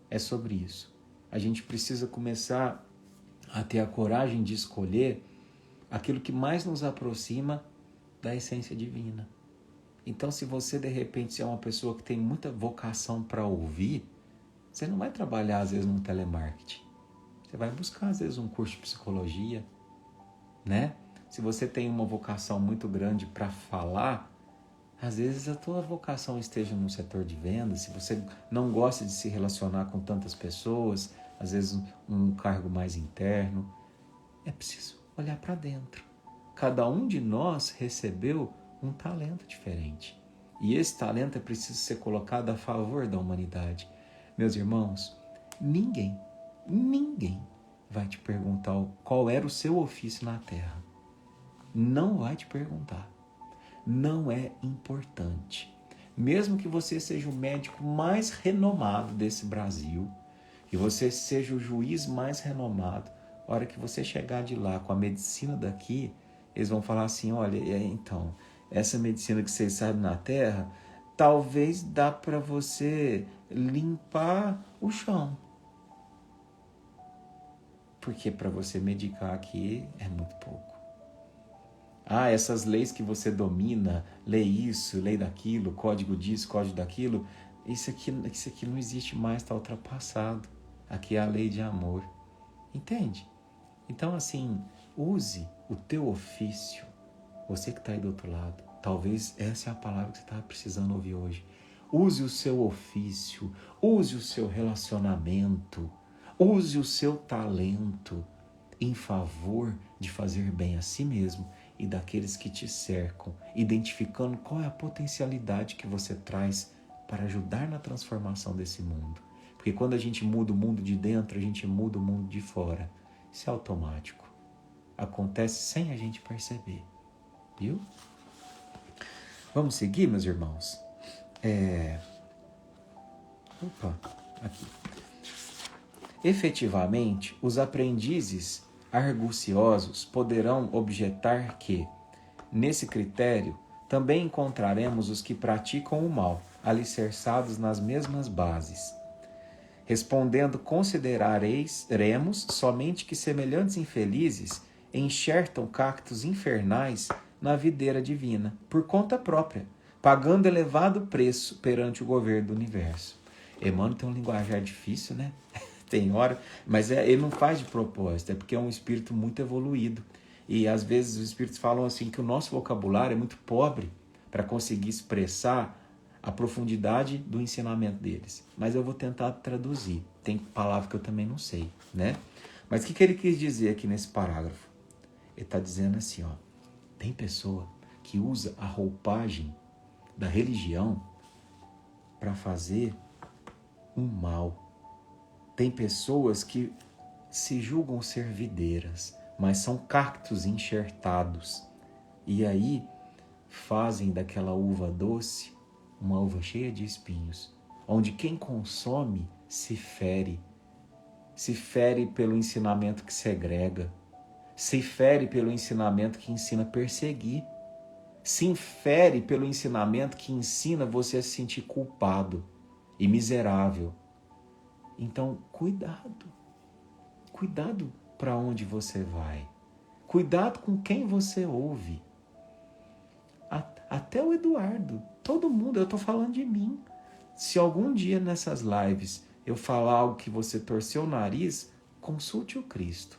É sobre isso. A gente precisa começar a ter a coragem de escolher aquilo que mais nos aproxima da essência divina. Então, se você, de repente, é uma pessoa que tem muita vocação para ouvir, você não vai trabalhar, às vezes, no telemarketing. Você vai buscar, às vezes, um curso de psicologia, né? Se você tem uma vocação muito grande para falar, às vezes a tua vocação esteja no setor de vendas. Se você não gosta de se relacionar com tantas pessoas, às vezes um cargo mais interno, é preciso olhar para dentro. Cada um de nós recebeu um talento diferente. E esse talento é preciso ser colocado a favor da humanidade. Meus irmãos, ninguém vai te perguntar qual era o seu ofício na Terra. Não vai te perguntar. Não é importante. Mesmo que você seja o médico mais renomado desse Brasil, e você seja o juiz mais renomado, a hora que você chegar de lá com a medicina daqui, eles vão falar assim, olha, então, essa medicina que vocês sabem na Terra, talvez dá para você limpar o chão. Porque para você medicar aqui é muito pouco. Ah, essas leis que você domina, lei isso, lei daquilo, código disso, código daquilo, isso aqui não existe mais, está ultrapassado. Aqui é a lei de amor. Entende? Então, assim, use o teu ofício. Você que está aí do outro lado, talvez essa é a palavra que você estava precisando ouvir hoje. Use o seu ofício, use o seu relacionamento, use o seu talento em favor de fazer bem a si mesmo e daqueles que te cercam, identificando qual é a potencialidade que você traz para ajudar na transformação desse mundo. Porque quando a gente muda o mundo de dentro, a gente muda o mundo de fora. Isso é automático. Acontece sem a gente perceber. Viu? Vamos seguir, meus irmãos? Aqui. Efetivamente, os aprendizes arguciosos poderão objetar que, nesse critério, também encontraremos os que praticam o mal, alicerçados nas mesmas bases. Respondendo, consideraremos somente que semelhantes infelizes enxertam cactos infernais na videira divina, por conta própria, pagando elevado preço perante o governo do universo. Emmanuel tem um linguajar difícil, né? Tem hora, mas ele não faz de propósito, é porque é um espírito muito evoluído. E às vezes os espíritos falam assim que o nosso vocabulário é muito pobre para conseguir expressar a profundidade do ensinamento deles. Mas eu vou tentar traduzir. Tem palavra que eu também não sei, né? Mas o que ele quis dizer aqui nesse parágrafo? Ele está dizendo assim, ó, tem pessoa que usa a roupagem da religião para fazer um mal. Tem pessoas que se julgam ser videiras, mas são cactos enxertados. E aí fazem daquela uva doce uma uva cheia de espinhos, onde quem consome se fere pelo ensinamento que segrega, se fere pelo ensinamento que ensina a perseguir, se fere pelo ensinamento que ensina você a se sentir culpado e miserável. Então, cuidado para onde você vai, cuidado com quem você ouve. Até o Eduardo, todo mundo, eu estou falando de mim. Se algum dia nessas lives eu falar algo que você torceu o nariz, consulte o Cristo.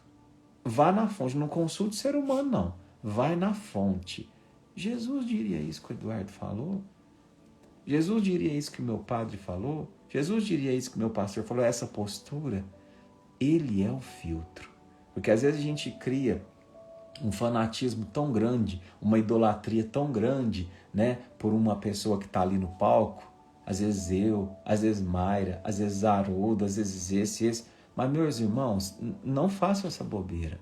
Vá na fonte, não consulte o ser humano não, vai na fonte. Jesus diria isso que o Eduardo falou? Jesus diria isso que o meu padre falou? Jesus diria isso que o meu pastor falou? Essa postura, ele é o filtro. Porque às vezes a gente cria um fanatismo tão grande, uma idolatria tão grande, né, por uma pessoa que está ali no palco. Às vezes eu, às vezes Mayra, às vezes Haroldo, às vezes esse. Mas, meus irmãos, não façam essa bobeira.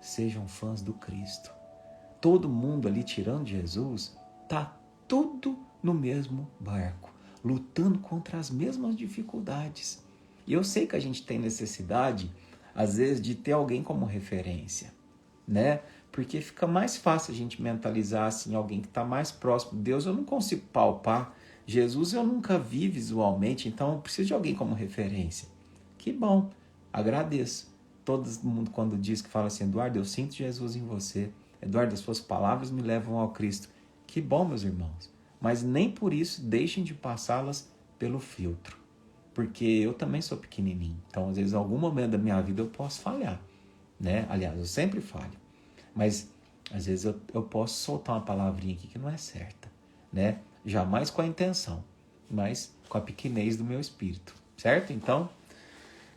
Sejam fãs do Cristo. Todo mundo ali, tirando Jesus, está tudo no mesmo barco, lutando contra as mesmas dificuldades. E eu sei que a gente tem necessidade, às vezes, de ter alguém como referência, né? Porque fica mais fácil a gente mentalizar assim, alguém que está mais próximo de Deus. Eu não consigo palpar. Jesus eu nunca vi visualmente, então eu preciso de alguém como referência. Que bom, agradeço. Todo mundo quando diz que fala assim, Eduardo, eu sinto Jesus em você. Eduardo, as suas palavras me levam ao Cristo. Que bom, meus irmãos. mas nem por isso deixem de passá-las pelo filtro. Porque eu também sou pequenininho. Então, às vezes, em algum momento da minha vida eu posso falhar, né? Aliás, eu sempre falho. Mas, às vezes, eu posso soltar uma palavrinha aqui que não é certa, né? Jamais com a intenção, mas com a pequenez do meu espírito, certo? Então,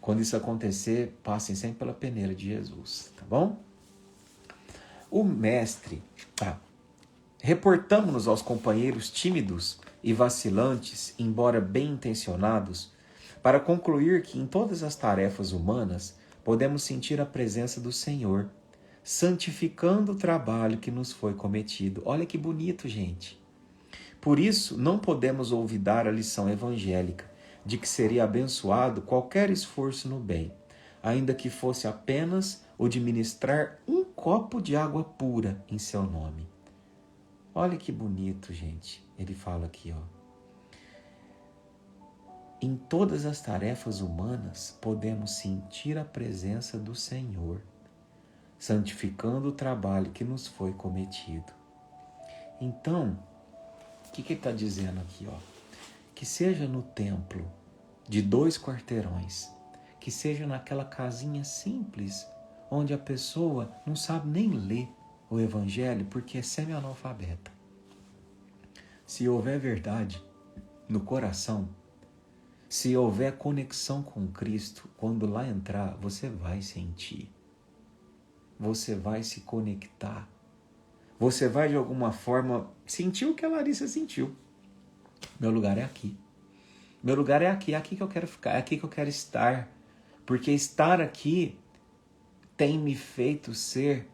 quando isso acontecer, passem sempre pela peneira de Jesus, tá bom? O mestre, reportamos-nos aos companheiros tímidos e vacilantes, embora bem intencionados, para concluir que em todas as tarefas humanas podemos sentir a presença do Senhor, santificando o trabalho que nos foi cometido. Olha que bonito, gente. Por isso, não podemos olvidar a lição evangélica de que seria abençoado qualquer esforço no bem, ainda que fosse apenas o de ministrar um copo de água pura em seu nome. Olha que bonito, gente. Ele fala aqui, ó. Em todas as tarefas humanas, podemos sentir a presença do Senhor, santificando o trabalho que nos foi cometido. Então, o que ele está dizendo aqui, ó? Que seja no templo de 2 quarteirões, que seja naquela casinha simples, onde a pessoa não sabe nem ler o evangelho porque é semi-analfabeta. Se houver verdade no coração, se houver conexão com Cristo, quando lá entrar, você vai sentir. Você vai se conectar. Você vai, de alguma forma, sentir o que a Larissa sentiu. Meu lugar é aqui. Meu lugar é aqui. É aqui que eu quero ficar. É aqui que eu quero estar. Porque estar aqui tem me feito ser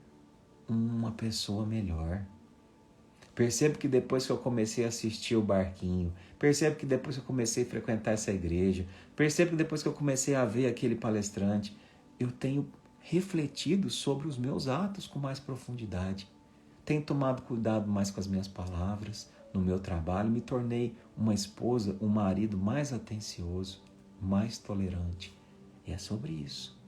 uma pessoa melhor. Percebo que depois que eu comecei a assistir o Barquinho, percebo que depois que eu comecei a frequentar essa igreja, percebo que depois que eu comecei a ver aquele palestrante, eu tenho refletido sobre os meus atos com mais profundidade. Tenho tomado cuidado mais com as minhas palavras, no meu trabalho, me tornei uma esposa, um marido mais atencioso, mais tolerante. E é sobre isso.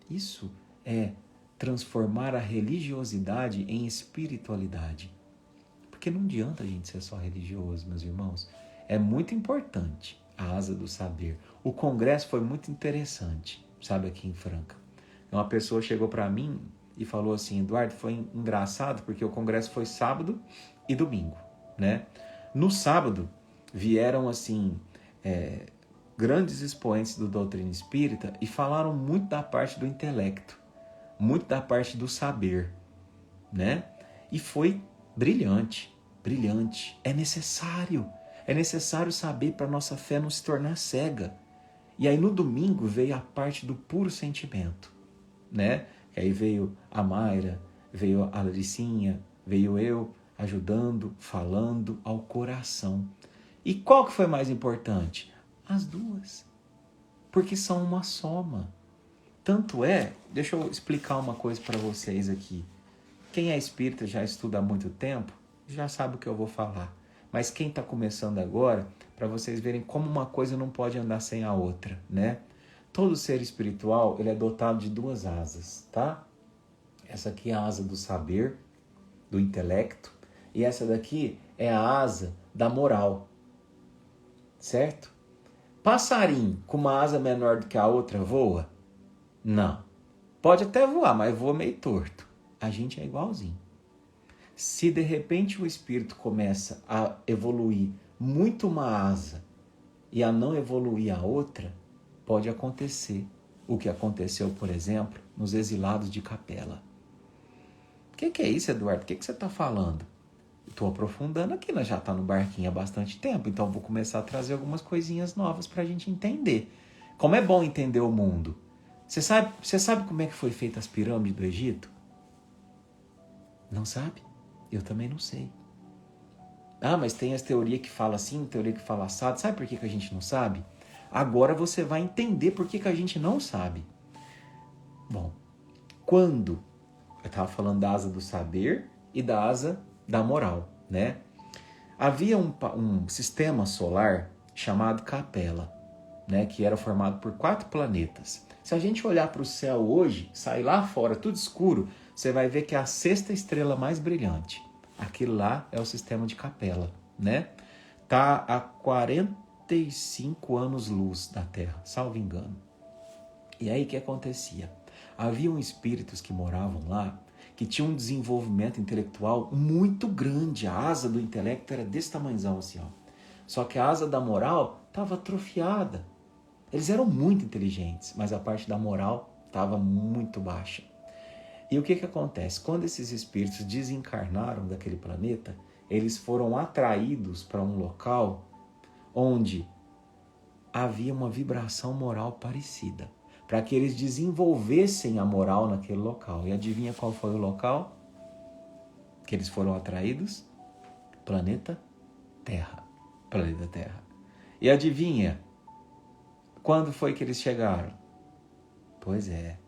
Isso é transformar a religiosidade em espiritualidade. Porque não adianta a gente ser só religioso, meus irmãos. É muito importante a asa do saber. O congresso foi muito interessante, sabe, aqui em Franca. Uma pessoa chegou para mim e falou assim: Eduardo, foi engraçado porque o congresso foi sábado e domingo, né? No sábado vieram assim grandes expoentes do doutrina espírita e falaram muito da parte do intelecto, muito da parte do saber, né? E foi brilhante, brilhante. É necessário saber para nossa fé não se tornar cega. E aí no domingo veio a parte do puro sentimento, né? E aí veio a Mayra, veio a Laricinha, veio eu ajudando, falando ao coração. E qual que foi mais importante? As duas. Porque são uma soma. Tanto é, deixa eu explicar uma coisa para vocês aqui. Quem é espírita, já estuda há muito tempo, já sabe o que eu vou falar. Mas quem está começando agora, para vocês verem como uma coisa não pode andar sem a outra, né? Todo ser espiritual, ele é dotado de 2 asas, tá? Essa aqui é a asa do saber, do intelecto, e essa daqui é a asa da moral, certo? Passarinho com uma asa menor do que a outra voa? Não. Pode até voar, mas voa meio torto. A gente é igualzinho. Se de repente o espírito começa a evoluir muito uma asa e a não evoluir a outra, pode acontecer o que aconteceu, por exemplo, nos exilados de Capela. O que é isso, Eduardo? O que você está falando? Estou aprofundando aqui, nós já está no barquinho há bastante tempo, então vou começar a trazer algumas coisinhas novas para a gente entender. Como é bom entender o mundo. Você sabe como é que foi feita as pirâmides do Egito? Não sabe? Eu também não sei. Ah, mas tem as teorias que falam assim, teoria que fala assado. Sabe por que a gente não sabe? Agora você vai entender por que a gente não sabe. Bom, quando eu estava falando da asa do saber e da asa da moral, né? Havia um sistema solar chamado Capela, né? Que era formado por 4 planetas. Se a gente olhar para o céu hoje, sair lá fora, tudo escuro, você vai ver que é a 6ª estrela mais brilhante. Aquilo lá é o sistema de Capela, né? Está a 45 anos-luz da Terra, salvo engano. E aí o que acontecia? Haviam espíritos que moravam lá que tinham um desenvolvimento intelectual muito grande. A asa do intelecto era desse tamanhozão assim, ó. Só que a asa da moral estava atrofiada. Eles eram muito inteligentes, mas a parte da moral estava muito baixa. E o que acontece? Quando esses espíritos desencarnaram daquele planeta, eles foram atraídos para um local onde havia uma vibração moral parecida, para que eles desenvolvessem a moral naquele local. E adivinha qual foi o local que eles foram atraídos? Planeta Terra. Planeta Terra. E adivinha quando foi que eles chegaram? Pois é,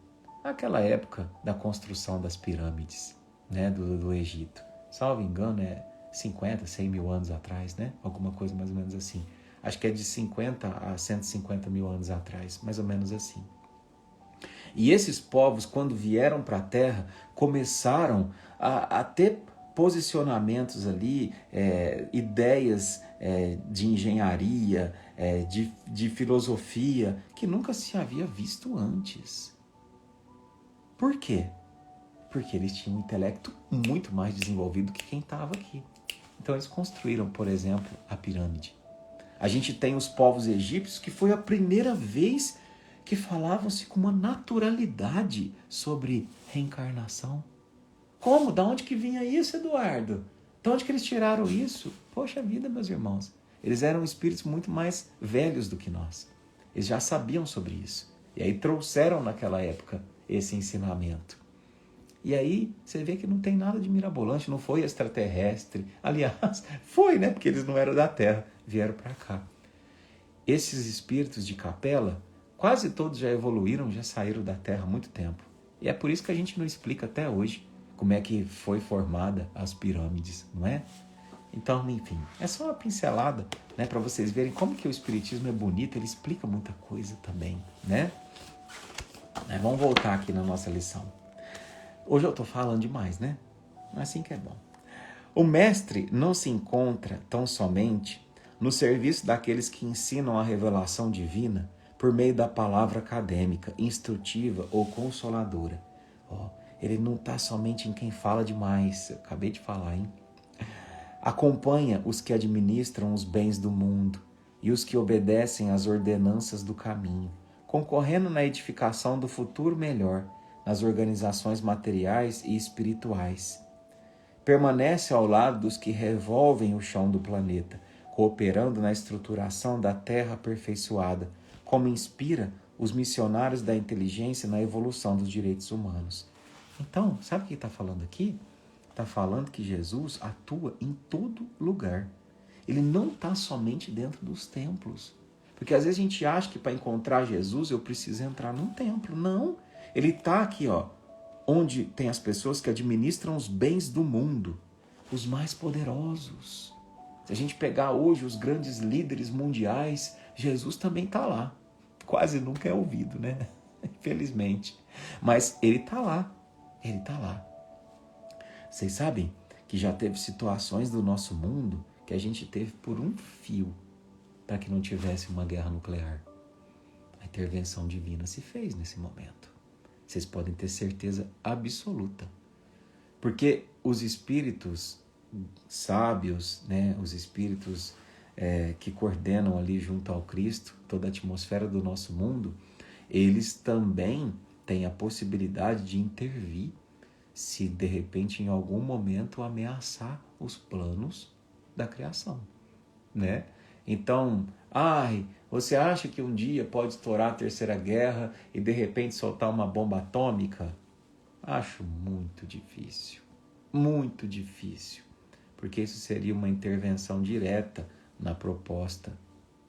aquela época da construção das pirâmides, né, do Egito. Salvo engano, é 50, 100 mil anos atrás, né? Alguma coisa mais ou menos assim. Acho que é de 50 a 150 mil anos atrás, mais ou menos assim. E esses povos, quando vieram para a Terra, começaram a ter posicionamentos ali, ideias de engenharia, de filosofia, que nunca se havia visto antes. Por quê? Porque eles tinham um intelecto muito mais desenvolvido que quem estava aqui. Então eles construíram, por exemplo, a pirâmide. A gente tem os povos egípcios, que foi a primeira vez que falavam-se com uma naturalidade sobre reencarnação. Como? Da onde que vinha isso, Eduardo? De onde que eles tiraram isso? Poxa vida, meus irmãos. Eles eram espíritos muito mais velhos do que nós. Eles já sabiam sobre isso. E aí trouxeram naquela época esse ensinamento. E aí você vê que não tem nada de mirabolante, não foi extraterrestre. Aliás, foi, né? Porque eles não eram da Terra, vieram para cá. Esses espíritos de capela, quase todos já evoluíram, já saíram da Terra há muito tempo. E é por isso que a gente não explica até hoje como é que foi formada as pirâmides, não é? Então, enfim, é só uma pincelada, né, para vocês verem como que o espiritismo é bonito, ele explica muita coisa também, né? Vamos voltar aqui na nossa lição. Hoje eu estou falando demais, né? Assim que é bom. O mestre não se encontra tão somente no serviço daqueles que ensinam a revelação divina por meio da palavra acadêmica, instrutiva ou consoladora. Ele não está somente em quem fala demais. Eu acabei de falar, hein? Acompanha os que administram os bens do mundo e os que obedecem às ordenanças do caminho, concorrendo na edificação do futuro melhor, nas organizações materiais e espirituais. Permanece ao lado dos que revolvem o chão do planeta, cooperando na estruturação da terra aperfeiçoada, como inspira os missionários da inteligência na evolução dos direitos humanos. Então, sabe o que está falando aqui? Está falando que Jesus atua em todo lugar. Ele não está somente dentro dos templos. Porque às vezes a gente acha que para encontrar Jesus eu preciso entrar num templo. Não. Ele está aqui, onde tem as pessoas que administram os bens do mundo, os mais poderosos. Se a gente pegar hoje os grandes líderes mundiais, Jesus também está lá. Quase nunca é ouvido, né? Infelizmente. Mas ele está lá. Ele está lá. Vocês sabem que já teve situações do nosso mundo que a gente teve por um fio para que não tivesse uma guerra nuclear. A intervenção divina se fez nesse momento. Vocês podem ter certeza absoluta. Porque os espíritos sábios, né, os espíritos que coordenam ali junto ao Cristo, toda a atmosfera do nosso mundo, eles também têm a possibilidade de intervir se de repente em algum momento ameaçar os planos da criação, né? Então, você acha que um dia pode estourar a Terceira Guerra e de repente soltar uma bomba atômica? Acho muito difícil, porque isso seria uma intervenção direta na proposta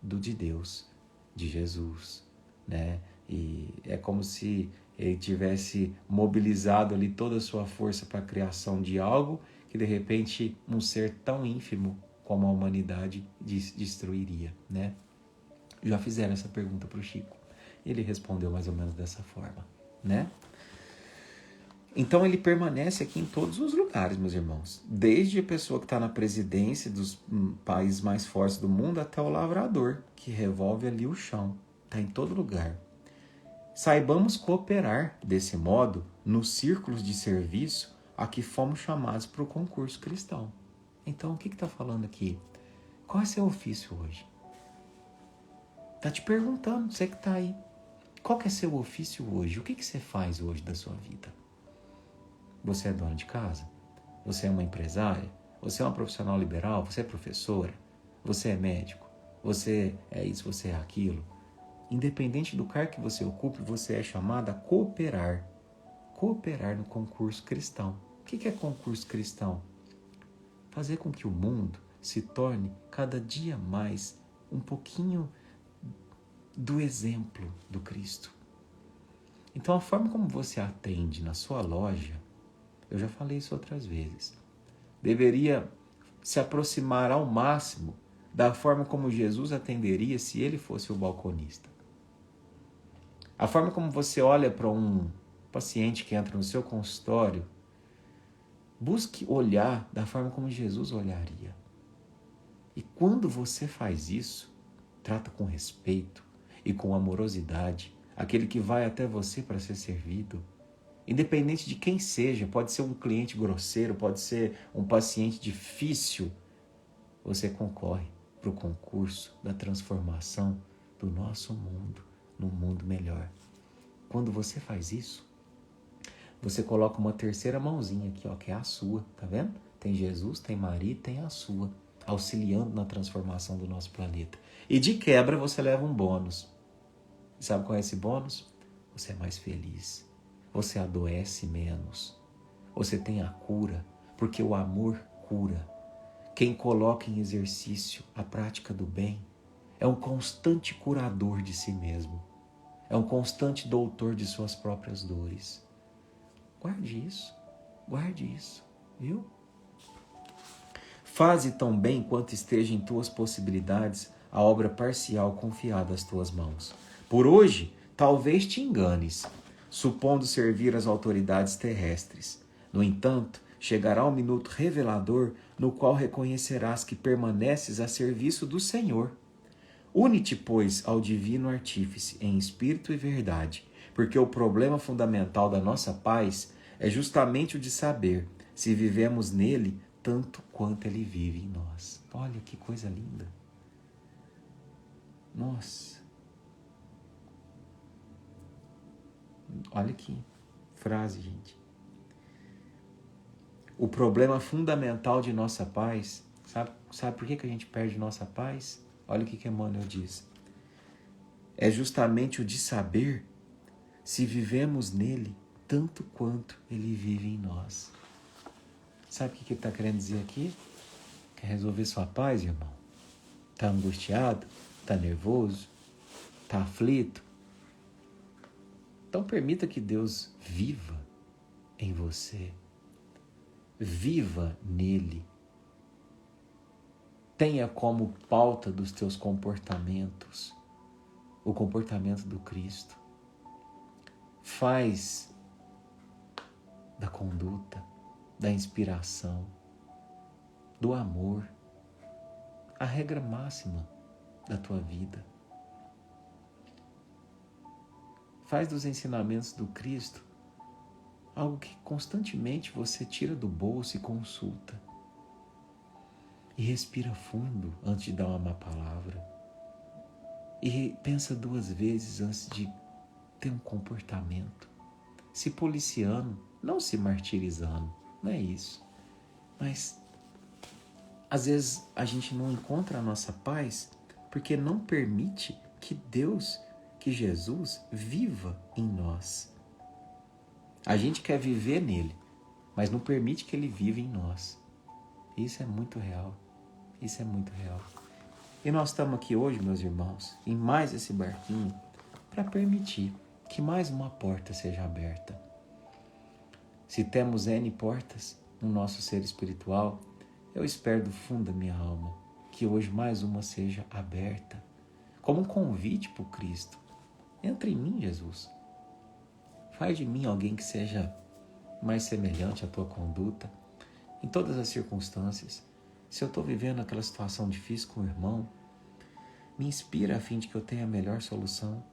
de Deus, de Jesus, né? E é como se ele tivesse mobilizado ali toda a sua força para a criação de algo que de repente um ser tão ínfimo como a humanidade destruiria, né? Já fizeram essa pergunta para o Chico. Ele respondeu mais ou menos dessa forma, né? Então ele permanece aqui em todos os lugares, meus irmãos. Desde a pessoa que está na presidência dos países mais fortes do mundo até o lavrador, que revolve ali o chão. Está em todo lugar. Saibamos cooperar desse modo nos círculos de serviço a que fomos chamados para o concurso cristão. Então o que está falando aqui? Qual é seu ofício hoje? Está te perguntando, você que está aí. Qual que é seu ofício hoje? O que você faz hoje da sua vida? Você é dona de casa? Você é uma empresária? Você é uma profissional liberal? Você é professora? Você é médico? Você é isso, você é aquilo? Independente do cargo que você ocupe, você é chamado a cooperar. Cooperar no concurso cristão. O que é concurso cristão? Fazer com que o mundo se torne cada dia mais um pouquinho do exemplo do Cristo. Então a forma como você atende na sua loja, eu já falei isso outras vezes, deveria se aproximar ao máximo da forma como Jesus atenderia se ele fosse o balconista. A forma como você olha para um paciente que entra no seu consultório, busque olhar da forma como Jesus olharia. E quando você faz isso, trata com respeito e com amorosidade aquele que vai até você para ser servido, independente de quem seja, pode ser um cliente grosseiro, pode ser um paciente difícil, você concorre para o concurso da transformação do nosso mundo num mundo melhor. Quando você faz isso, você coloca uma terceira mãozinha aqui, ó, que é a sua, tá vendo? Tem Jesus, tem Maria, tem a sua, auxiliando na transformação do nosso planeta. E de quebra você leva um bônus. Sabe qual é esse bônus? Você é mais feliz. Você adoece menos. Você tem a cura, porque o amor cura. Quem coloca em exercício a prática do bem é um constante curador de si mesmo. É um constante doutor de suas próprias dores. Guarde isso, viu? Faze tão bem quanto esteja em tuas possibilidades a obra parcial confiada às tuas mãos. Por hoje, talvez te enganes, supondo servir as autoridades terrestres. No entanto, chegará o minuto revelador no qual reconhecerás que permaneces a serviço do Senhor. Une-te, pois, ao divino artífice em espírito e verdade, porque o problema fundamental da nossa paz é justamente o de saber se vivemos nele tanto quanto ele vive em nós. Olha que coisa linda. Nossa. Olha que frase, gente. O problema fundamental de nossa paz, sabe por que a gente perde nossa paz? Olha o que Emmanuel diz. É justamente o de saber se vivemos nele tanto quanto ele vive em nós. Sabe o que ele está querendo dizer aqui? Quer resolver sua paz, irmão? Está angustiado? Está nervoso? Está aflito? Então permita que Deus viva em você. Viva nele. Tenha como pauta dos teus comportamentos o comportamento do Cristo. Faz da conduta, da inspiração, do amor, a regra máxima da tua vida. Faz dos ensinamentos do Cristo algo que constantemente você tira do bolso e consulta. E respira fundo antes de dar uma má palavra. E pensa 2 vezes antes de ter um comportamento. Se policiando, não se martirizando, não é isso. Mas, às vezes, a gente não encontra a nossa paz porque não permite que Deus, que Jesus, viva em nós. A gente quer viver nele, mas não permite que ele viva em nós. Isso é muito real. Isso é muito real. E nós estamos aqui hoje, meus irmãos, em mais esse barquinho, para permitir que mais uma porta seja aberta. Se temos N portas no nosso ser espiritual, eu espero do fundo da minha alma que hoje mais uma seja aberta, como um convite para o Cristo. Entra em mim, Jesus. Faz de mim alguém que seja mais semelhante à tua conduta, em todas as circunstâncias. Se eu estou vivendo aquela situação difícil com o irmão, me inspira a fim de que eu tenha a melhor solução.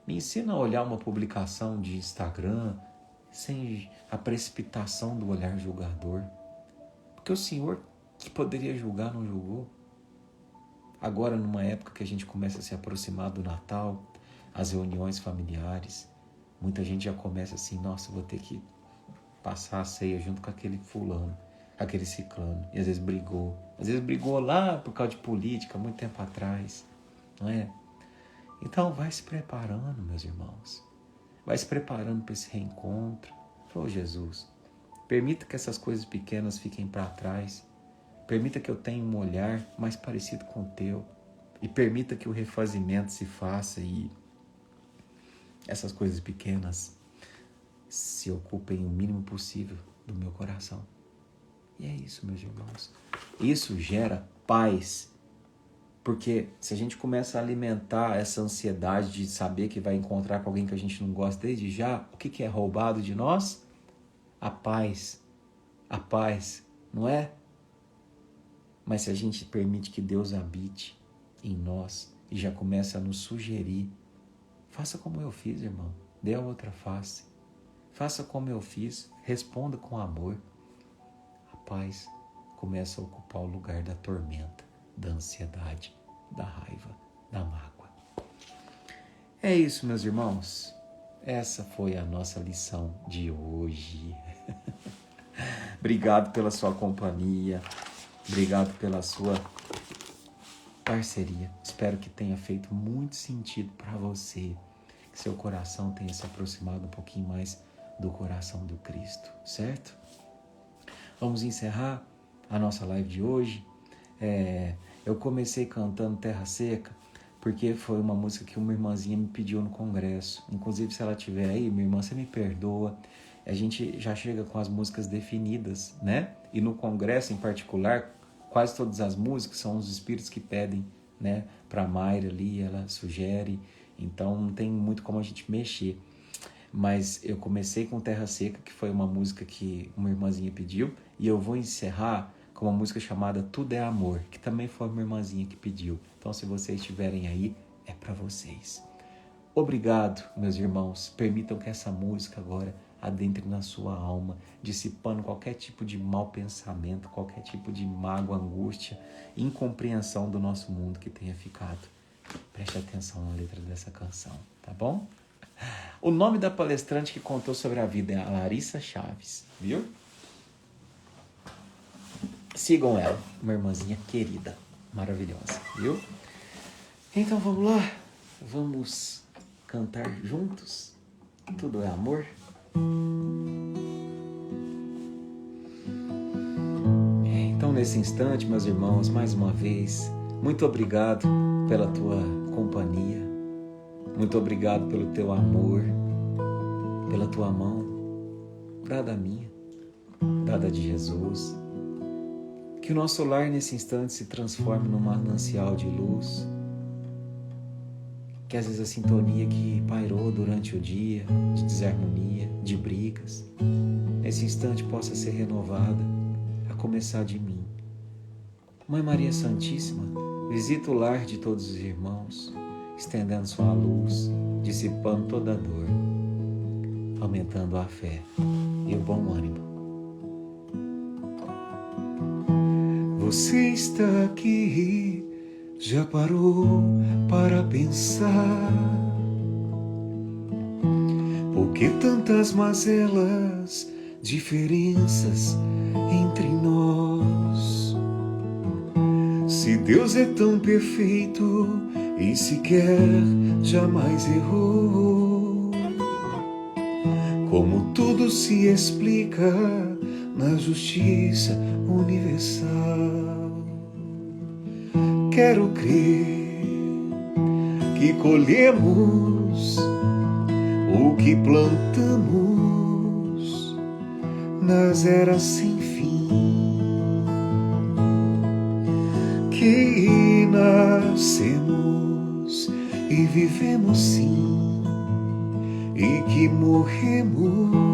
Me ensina a olhar uma publicação de Instagram sem a precipitação do olhar julgador. Porque o Senhor que poderia julgar não julgou. Agora, numa época que a gente começa a se aproximar do Natal, as reuniões familiares, muita gente já começa assim, nossa, vou ter que passar a ceia junto com aquele fulano, aquele ciclano. E às vezes brigou. Às vezes brigou lá por causa de política, muito tempo atrás. Não é? Então vai se preparando, meus irmãos. Vai se preparando para esse reencontro. Oh, Jesus, permita que essas coisas pequenas fiquem para trás. Permita que eu tenha um olhar mais parecido com o teu. E permita que o refazimento se faça e essas coisas pequenas se ocupem o mínimo possível do meu coração. E é isso, meus irmãos. Isso gera paz. Porque se a gente começa a alimentar essa ansiedade de saber que vai encontrar com alguém que a gente não gosta desde já, o que é roubado de nós? A paz. A paz, não é? Mas se a gente permite que Deus habite em nós e já começa a nos sugerir, faça como eu fiz, irmão. Dê a outra face. Faça como eu fiz. Responda com amor. A paz começa a ocupar o lugar da tormenta, da ansiedade, da raiva, da mágoa. É isso, meus irmãos. Essa foi a nossa lição de hoje. Obrigado pela sua companhia. Obrigado pela sua parceria. Espero que tenha feito muito sentido para você. Que seu coração tenha se aproximado um pouquinho mais do coração do Cristo, certo? Vamos encerrar a nossa live de hoje. Eu comecei cantando Terra Seca porque foi uma música que uma irmãzinha me pediu no congresso. Inclusive, se ela estiver aí, minha irmã, você me perdoa. A gente já chega com as músicas definidas, né? E no congresso, em particular, quase todas as músicas são os espíritos que pedem, né? Para a Mayra ali, ela sugere. Então, não tem muito como a gente mexer. Mas eu comecei com Terra Seca, que foi uma música que uma irmãzinha pediu. E eu vou encerrar com uma música chamada Tudo é Amor, que também foi uma irmãzinha que pediu. Então, se vocês estiverem aí, é para vocês. Obrigado, meus irmãos. Permitam que essa música agora adentre na sua alma, dissipando qualquer tipo de mau pensamento, qualquer tipo de mágoa, angústia, incompreensão do nosso mundo que tenha ficado. Preste atenção na letra dessa canção, tá bom? O nome da palestrante que contou sobre a vida é a Larissa Chaves, viu? Sigam ela, uma irmãzinha querida, maravilhosa, viu? Então vamos lá, vamos cantar juntos. Tudo é amor. Então nesse instante, meus irmãos, mais uma vez, muito obrigado pela tua companhia, muito obrigado pelo teu amor, pela tua mão, dada a minha, dada de Jesus. Que o nosso lar nesse instante se transforme num manancial de luz. Que às vezes a sintonia que pairou durante o dia, de desarmonia, de brigas, nesse instante possa ser renovada, a começar de mim. Mãe Maria Santíssima, visita o lar de todos os irmãos, estendendo sua luz, dissipando toda a dor, aumentando a fé e o bom ânimo. Você está aqui, já parou para pensar? Por que tantas mazelas, diferenças entre nós? Se Deus é tão perfeito e sequer jamais errou, como tudo se explica na justiça universal. Quero crer que colhemos o que plantamos nas eras sem fim, que nascemos e vivemos sim, e que morremos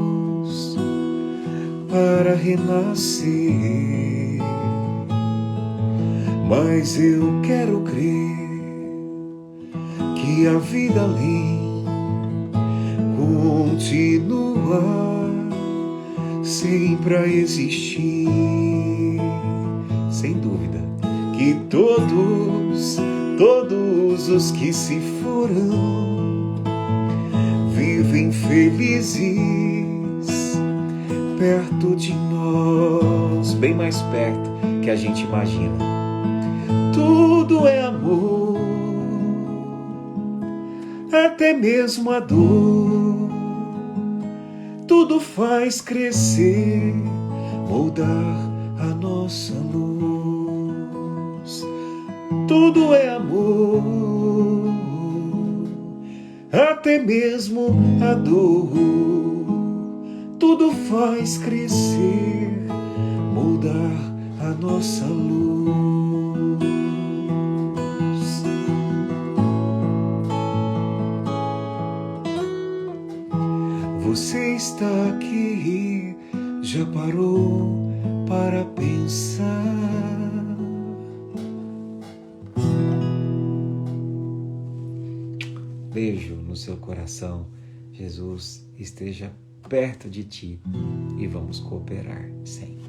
para renascer, mas eu quero crer que a vida além continua sempre a existir. Sem dúvida que todos os que se foram vivem felizes perto de nós, bem mais perto que a gente imagina. Tudo é amor, até mesmo a dor. Tudo faz crescer, moldar a nossa luz. Tudo é amor, até mesmo a dor. Tudo faz crescer, moldar a nossa luz. Você está aqui, já parou para pensar? Beijo no seu coração. Jesus esteja perto de ti e vamos cooperar sempre.